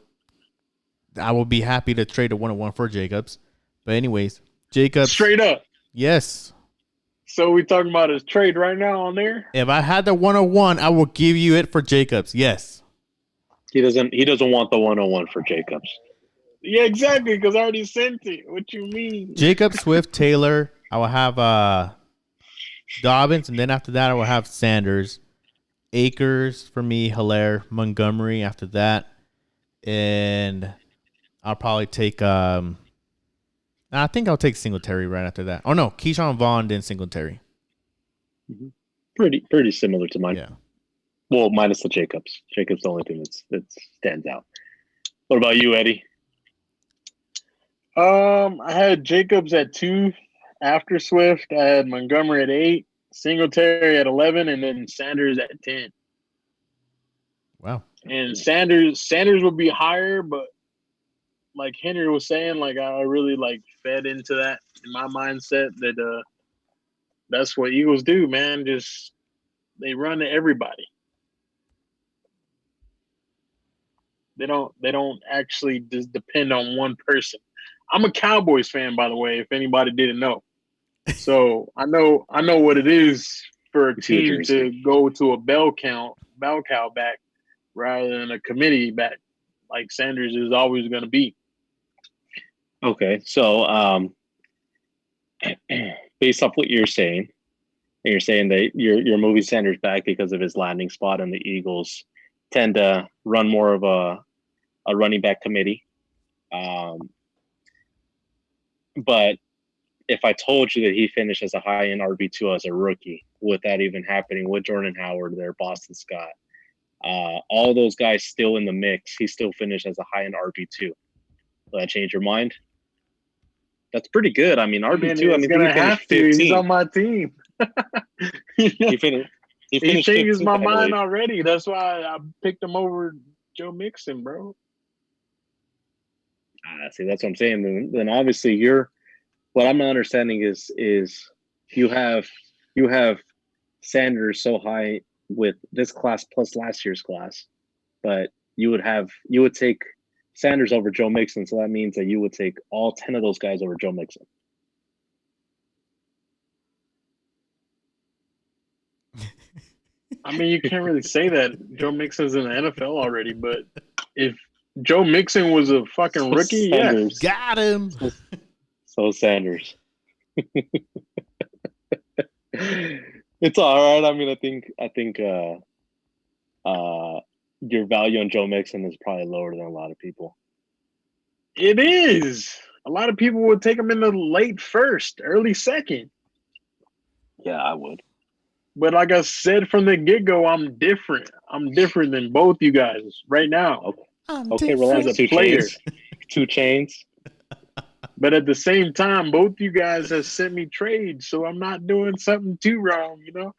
Speaker 1: be happy to trade a 101 for Jacobs. But anyways, Jacobs
Speaker 3: straight up.
Speaker 1: Yes.
Speaker 3: So we talking about his trade right now on there?
Speaker 1: If I had the 101, I will give you it for Jacobs. Yes.
Speaker 4: He doesn't want the 101 for Jacobs.
Speaker 3: Yeah, exactly, because I already sent it. What you mean?
Speaker 1: Jacobs, Swift, Taylor. I will have Dobbins, and then after that I will have Sanders. Akers for me, Hilaire, Montgomery after that. And I'll probably take I think I'll take Singletary right after that. Oh no, Keyshawn Vaughn, then Singletary.
Speaker 4: Mm-hmm. Pretty similar to mine.
Speaker 1: Yeah.
Speaker 4: Well, minus the Jacobs. Jacobs the only thing that stands out. What about you, Eddie?
Speaker 3: I had Jacobs at 2 after Swift. I had Montgomery at 8, Singletary at 11, and then Sanders at 10.
Speaker 1: Wow.
Speaker 3: And Sanders would be higher, but like Henry was saying, like I really like fed into that in my mindset that that's what Eagles do, man. Just they run to everybody. They don't actually just depend on one person. I'm a Cowboys fan, by the way, if anybody didn't know. So I know what it is for a team to go to a bell cow back rather than a committee back, like Sanders is always going to be.
Speaker 4: Okay, so based off what you're saying, and you're saying that you're moving Sanders back because of his landing spot, and the Eagles tend to run more of a running back committee. But if I told you that he finished as a high-end RB2 as a rookie, with that even happening with Jordan Howard there, Boston Scott, all those guys still in the mix, he still finished as a high-end RB2. Will that change your mind? That's pretty good. I mean, RB2,
Speaker 3: he's going to have to. 15. He's on my team.
Speaker 4: He
Speaker 3: changed my mind already. That's why I picked him over Joe Mixon, bro.
Speaker 4: See, that's what I'm saying. Then obviously what I'm not understanding is you have Sanders so high with this class plus last year's class, but you would take Sanders over Joe Mixon, so that means that you would take all 10 of those guys over Joe Mixon.
Speaker 3: I mean, you can't really say that. Joe Mixon's in the NFL already, but if Joe Mixon was a fucking rookie,
Speaker 4: Sanders.
Speaker 1: Yeah. Got him.
Speaker 4: So Sanders. It's all right. I mean, I think
Speaker 5: your value on Joe Mixon is probably lower than a lot of people.
Speaker 3: It is. A lot of people would take him in the late first, early second.
Speaker 5: Yeah, I would.
Speaker 3: But like I said from the get-go, I'm different. I'm different than both you guys right now.
Speaker 5: Okay, relax.
Speaker 3: As a player.
Speaker 5: 2 chains.
Speaker 3: But at the same time, both you guys have sent me trades, so I'm not doing something too wrong, you know?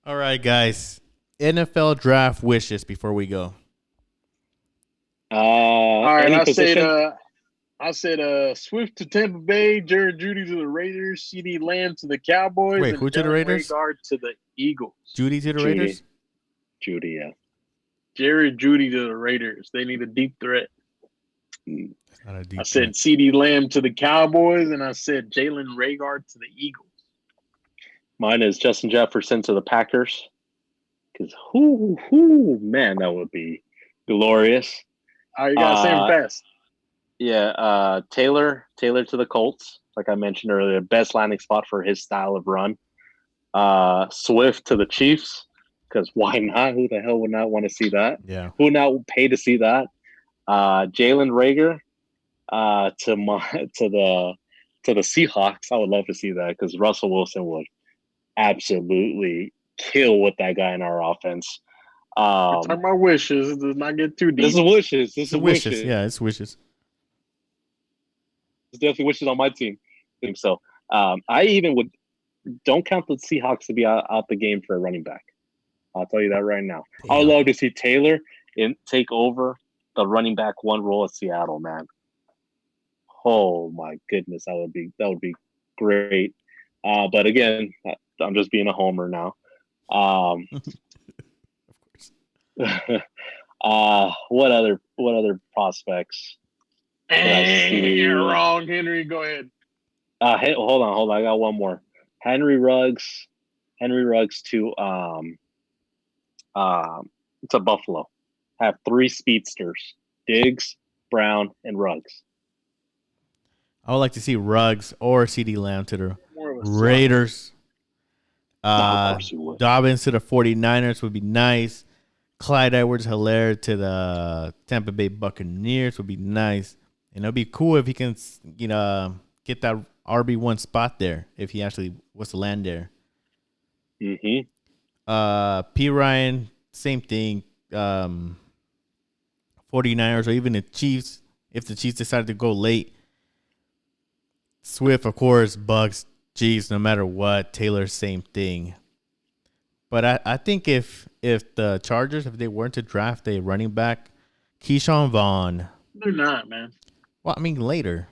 Speaker 1: All right, guys. NFL draft wishes before we go.
Speaker 3: All right,
Speaker 5: I
Speaker 3: said Swift to Tampa Bay, Jared Judy to the Raiders, CD Lamb to the Cowboys,
Speaker 1: Wait,
Speaker 3: and
Speaker 1: who to the Raiders?
Speaker 3: Raygard to the Eagles.
Speaker 1: Judy to the Raiders?
Speaker 5: Judy, yeah.
Speaker 3: Jared Judy to the Raiders. They need a deep threat.
Speaker 1: Not a deep
Speaker 3: I said CD Lamb to the Cowboys, and I said Jalen Raygard to the Eagles.
Speaker 5: Mine is Justin Jefferson to the Packers. Because, man, that would be glorious.
Speaker 3: All right, you got to say them fast.
Speaker 5: Yeah, Taylor to the Colts, like I mentioned earlier, best landing spot for his style of run. Swift to the Chiefs, because why not? Who the hell would not want to see that?
Speaker 1: Yeah.
Speaker 5: Who would not pay to see that? Jalen Reagor to the Seahawks. I would love to see that because Russell Wilson would absolutely kill with that guy in our offense.
Speaker 3: Talk about wishes. It does not get too deep.
Speaker 5: This is wishes. This is wishes.
Speaker 1: Yeah, it's wishes.
Speaker 5: It's definitely wishes on my team. So I even don't count the Seahawks to be out the game for a running back. I'll tell you that right now.
Speaker 1: Damn.
Speaker 5: I would love to see Taylor take over the running back one role at Seattle, man. Oh my goodness, that would be great. But again, I'm just being a homer now.
Speaker 1: Of course.
Speaker 5: What other prospects?
Speaker 3: You're wrong, Henry. Go ahead.
Speaker 5: Hold on. I got one more. Henry Ruggs to Buffalo. Have 3 speedsters: Diggs, Brown, and Ruggs.
Speaker 1: I would like to see Ruggs or CD Lamb to the Raiders.
Speaker 5: Of course you would.
Speaker 1: Dobbins to the 49ers would be nice. Clyde Edwards-Helaire to the Tampa Bay Buccaneers would be nice. And it'd be cool if he can, get that RB1 spot there if he actually was to land there.
Speaker 5: Mm-hmm.
Speaker 1: P. Ryan, same thing. 49ers or even the Chiefs, if the Chiefs decided to go late. Swift, of course, Bucks, Chiefs, no matter what. Taylor, same thing. But I think if the Chargers, if they weren't to draft a running back, Keyshawn Vaughn.
Speaker 3: They're not, man.
Speaker 1: Well, I mean, later.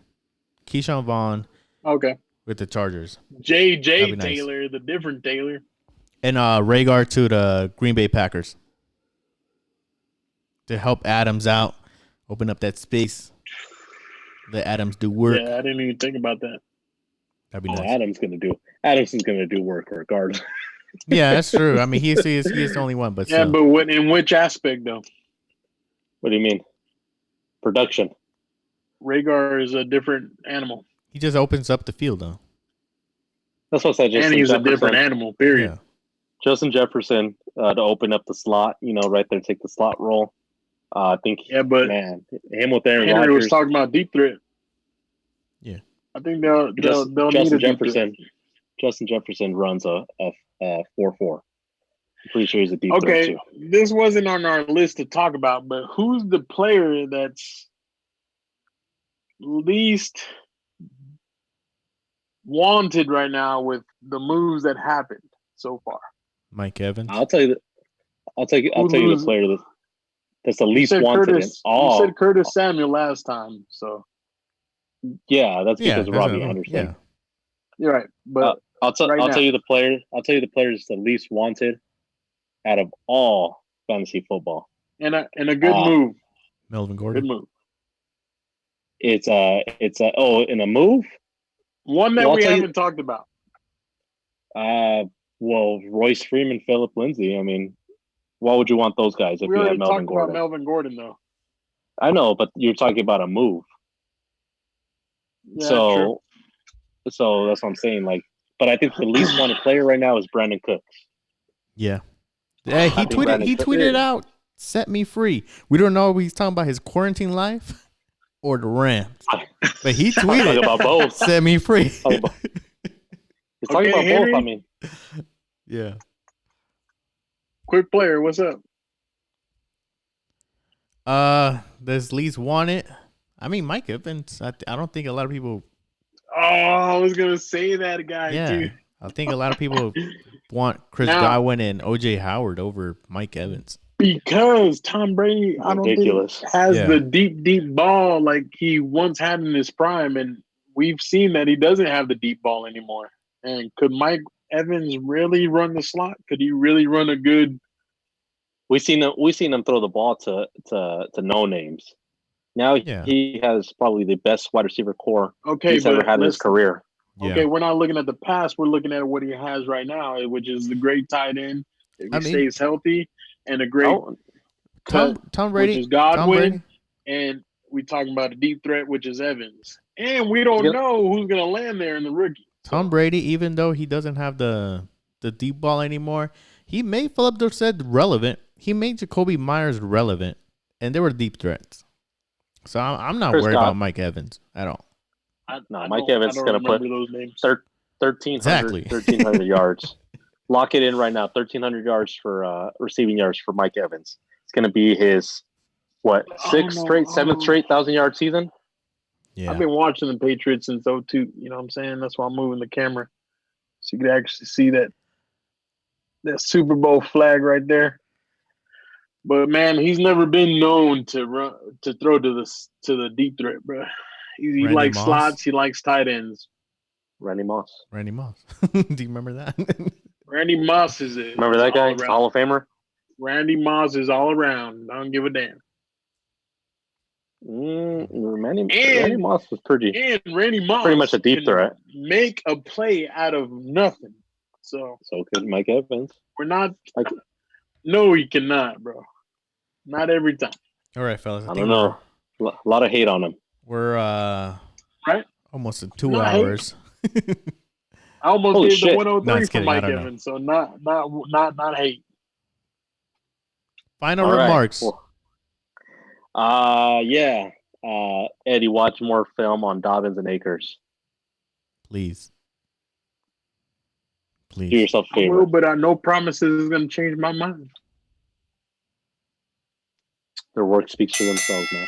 Speaker 1: Keyshawn Vaughn.
Speaker 3: Okay.
Speaker 1: With the Chargers.
Speaker 3: J.J. Taylor, nice. The different Taylor.
Speaker 1: And Raygard to the Green Bay Packers. To help Adams out. Open up that space. Let Adams do work.
Speaker 3: Yeah, I didn't even think about that.
Speaker 1: That'd be nice.
Speaker 5: Adams is gonna do work regardless.
Speaker 1: Yeah, that's true. I mean, he is the only one, but
Speaker 3: yeah,
Speaker 1: still.
Speaker 3: but in which aspect though?
Speaker 5: What do you mean? Production.
Speaker 3: Rhaegar is a different animal.
Speaker 1: He just opens up the field, though.
Speaker 5: That's what I said.
Speaker 3: And he's a different animal. Period.
Speaker 1: Yeah.
Speaker 5: Justin Jefferson to open up the slot. Right there, take the slot role. I think.
Speaker 3: Yeah, but
Speaker 5: man, him with Aaron
Speaker 3: Henry
Speaker 5: Rodgers
Speaker 3: was talking about deep threat.
Speaker 1: Yeah,
Speaker 3: I think they'll
Speaker 5: Justin
Speaker 3: need a
Speaker 5: Jefferson. Justin Jefferson runs a 4-4. I'm pretty sure he's a deep threat too.
Speaker 3: This wasn't on our list to talk about, but who's the player that's least wanted right now with the moves that happened so far?
Speaker 1: Mike Evans.
Speaker 5: I'll tell you the player that's the least wanted in all.
Speaker 3: You said Curtis Samuel last time, so
Speaker 5: yeah, that's because of Robbie Anderson.
Speaker 1: Yeah.
Speaker 3: You're right, but
Speaker 5: I'll tell you the player. I'll tell you the player that's the least wanted out of all fantasy football.
Speaker 3: And a good move.
Speaker 1: Melvin Gordon.
Speaker 3: Good move.
Speaker 5: It's in a move.
Speaker 3: One that we haven't talked about.
Speaker 5: Well, Royce Freeman, Phillip Lindsay. I mean, why would you want those guys if you have Melvin Gordon?
Speaker 3: About Melvin Gordon, though.
Speaker 5: I know, but you're talking about a move.
Speaker 3: Yeah,
Speaker 5: so that's what I'm saying. Like, but I think the least wanted player right now is Brandon Cooks.
Speaker 1: Yeah. Yeah, he tweeted out Set me free. We don't know if he's talking about his quarantine life or the Rams. But he tweeted
Speaker 5: talking about both.
Speaker 1: Set me free.
Speaker 5: He's talking about
Speaker 3: Henry.
Speaker 5: both, I mean.
Speaker 1: Yeah.
Speaker 3: Quick player, what's up?
Speaker 1: Does Leeds want it? I mean, Mike Evans. I don't think a lot of people.
Speaker 3: Oh, I was gonna say that guy too.
Speaker 1: I think a lot of people want Chris Godwin and OJ Howard over Mike Evans
Speaker 3: because Tom Brady, I don't think has the deep ball like he once had in his prime, and we've seen that he doesn't have the deep ball anymore. And could Mike Evans really run the slot? Could he really run a good?
Speaker 5: We seen him throw the ball to no names. Now he has probably the best wide receiver core he's ever had in his career.
Speaker 3: Okay, we're not looking at the past. We're looking at what he has right now, which is the great tight end if he stays healthy, and a great
Speaker 1: Tom Brady,
Speaker 3: which is Godwin, and we talking about a deep threat, which is Evans. And we don't know who's going to land there in the rookie.
Speaker 1: Tom Brady, even though he doesn't have the deep ball anymore, he made Philip Dorsett relevant. He made Jacoby Myers relevant, and they were deep threats. So I'm not worried about Mike Evans at all.
Speaker 5: Mike Evans is going to put 1,300 yards. Lock it in right now. 1,300 yards for receiving yards for Mike Evans. It's going to be his seventh straight 1,000-yard season.
Speaker 3: Yeah, I've been watching the Patriots since 2002. You know what I'm saying? That's why I'm moving the camera so you can actually see that Super Bowl flag right there. But man, he's never been known to throw to the deep threat, bro. He likes slots. He likes tight ends.
Speaker 5: Randy Moss.
Speaker 1: Do you remember that?
Speaker 3: Randy Moss is it.
Speaker 5: Remember that guy? Hall of Famer?
Speaker 3: Randy Moss is all around. I don't give a damn.
Speaker 5: Randy Moss was pretty much a deep threat.
Speaker 3: Make a play out of nothing. So
Speaker 5: could Mike Evans.
Speaker 3: We're not. No, he cannot, bro. Not every time.
Speaker 1: All right, fellas.
Speaker 5: I don't know. A lot of hate on him.
Speaker 1: We're
Speaker 3: right
Speaker 1: almost at 2 hours.
Speaker 3: I almost gave the 103 for Mike Evans, so not hate.
Speaker 1: Final remarks.
Speaker 5: Eddie, watch more film on Dobbins and Akers.
Speaker 1: Please.
Speaker 5: Do yourself a favor.
Speaker 3: I will, but no promises is going to change my mind.
Speaker 5: Their work speaks for themselves, man.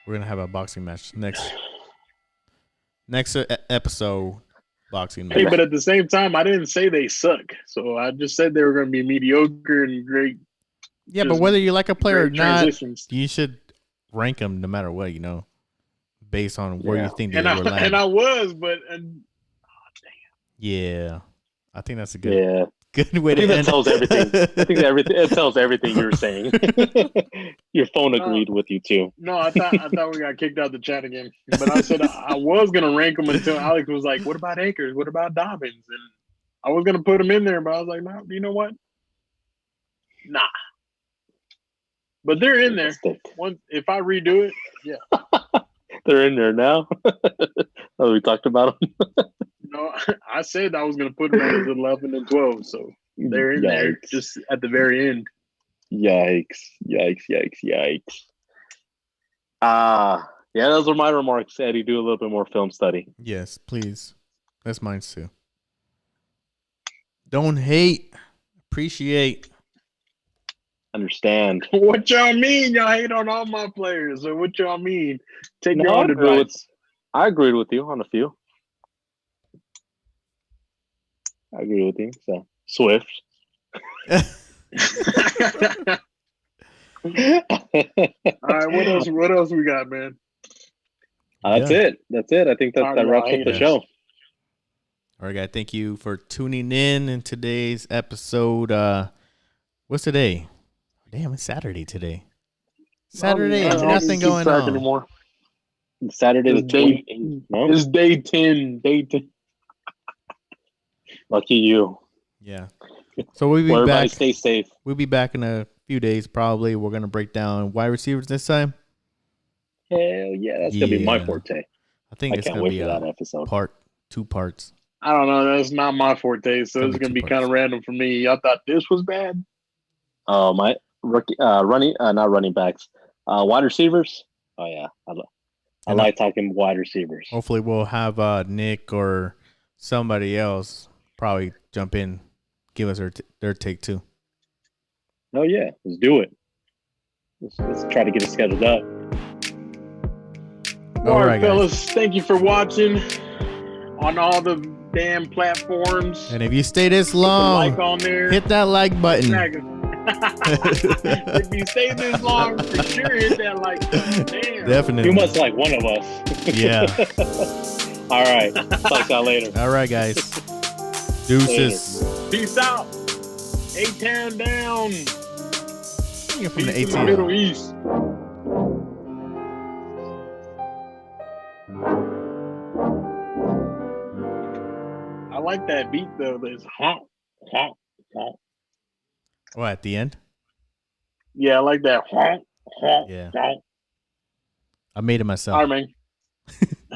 Speaker 1: We're going to have a boxing match next episode. Boxing match.
Speaker 3: Hey, but at the same time, I didn't say they suck. So I just said they were going to be mediocre and great.
Speaker 1: Yeah, but whether you like a player or not, you should rank them no matter what, based on where you think they were landing.
Speaker 3: And I was, but
Speaker 1: yeah, I think that's a good way to end.
Speaker 5: That tells everything. I think it tells everything you were saying. Your phone agreed with you too.
Speaker 3: No, I thought we got kicked out the chat again. But I said I was gonna rank them until Alex was like, "What about Akers? What about Dobbins?" And I was gonna put them in there, but I was like, "No, you know what? Nah." But they're in there. If I redo it, yeah.
Speaker 5: They're in there now. Oh, we talked about them.
Speaker 3: No, I said I was going to put them as 11 and 12, so they're in there just at the very end.
Speaker 5: Yikes. Those were my remarks. Eddie, do a little bit more film study.
Speaker 1: Yes, please. That's mine too. Don't hate. Appreciate.
Speaker 5: Understand.
Speaker 3: What y'all mean? Y'all hate on all my players. So what y'all mean? Take your own advice.
Speaker 5: I agreed with you on a few. I agree with you. So Swift.
Speaker 3: All right, what else we got, man?
Speaker 5: That's it. I think that wraps up the show.
Speaker 1: All right, guys. Thank you for tuning in today's episode. What's today? Damn, it's Saturday today. Saturday, nothing going on
Speaker 5: anymore. Saturday the 28th. No?
Speaker 3: It's day 10.
Speaker 5: Lucky you.
Speaker 1: Yeah. So we'll be back.
Speaker 5: Stay safe.
Speaker 1: We'll be back in a few days probably. We're going to break down wide receivers this time.
Speaker 5: Hell yeah. That's going to be my forte.
Speaker 1: I think it's going to be
Speaker 5: that episode.
Speaker 1: 2 parts.
Speaker 3: I don't know. That's not my forte, so it's going to be kind of random for me. I thought this was bad.
Speaker 5: Rookie, not running backs. Wide receivers. Oh yeah, I like talking wide receivers.
Speaker 1: Hopefully, we'll have Nick or somebody else probably jump in, give us their take too.
Speaker 5: Oh yeah, let's do it. Let's try to get it scheduled up.
Speaker 3: All right, fellas. Thank you for watching on all the damn platforms.
Speaker 1: And if you stay this long,
Speaker 3: like on there,
Speaker 1: hit that like button.
Speaker 3: If you stay this long, for sure hit that like button. Damn.
Speaker 1: Definitely.
Speaker 5: You must like one of us.
Speaker 1: Yeah.
Speaker 5: All right. Talk to y'all later.
Speaker 1: All right, guys. Deuces.
Speaker 3: Later. Peace out. A-Town down.
Speaker 1: You're from
Speaker 3: Peace
Speaker 1: the
Speaker 3: in the Middle East. I like that beat though. There's honk, honk, honk.
Speaker 1: Oh, at the end?
Speaker 3: Yeah, I like that honk, honk,
Speaker 1: yeah.
Speaker 3: honk.
Speaker 1: I made it myself.
Speaker 3: All right, man.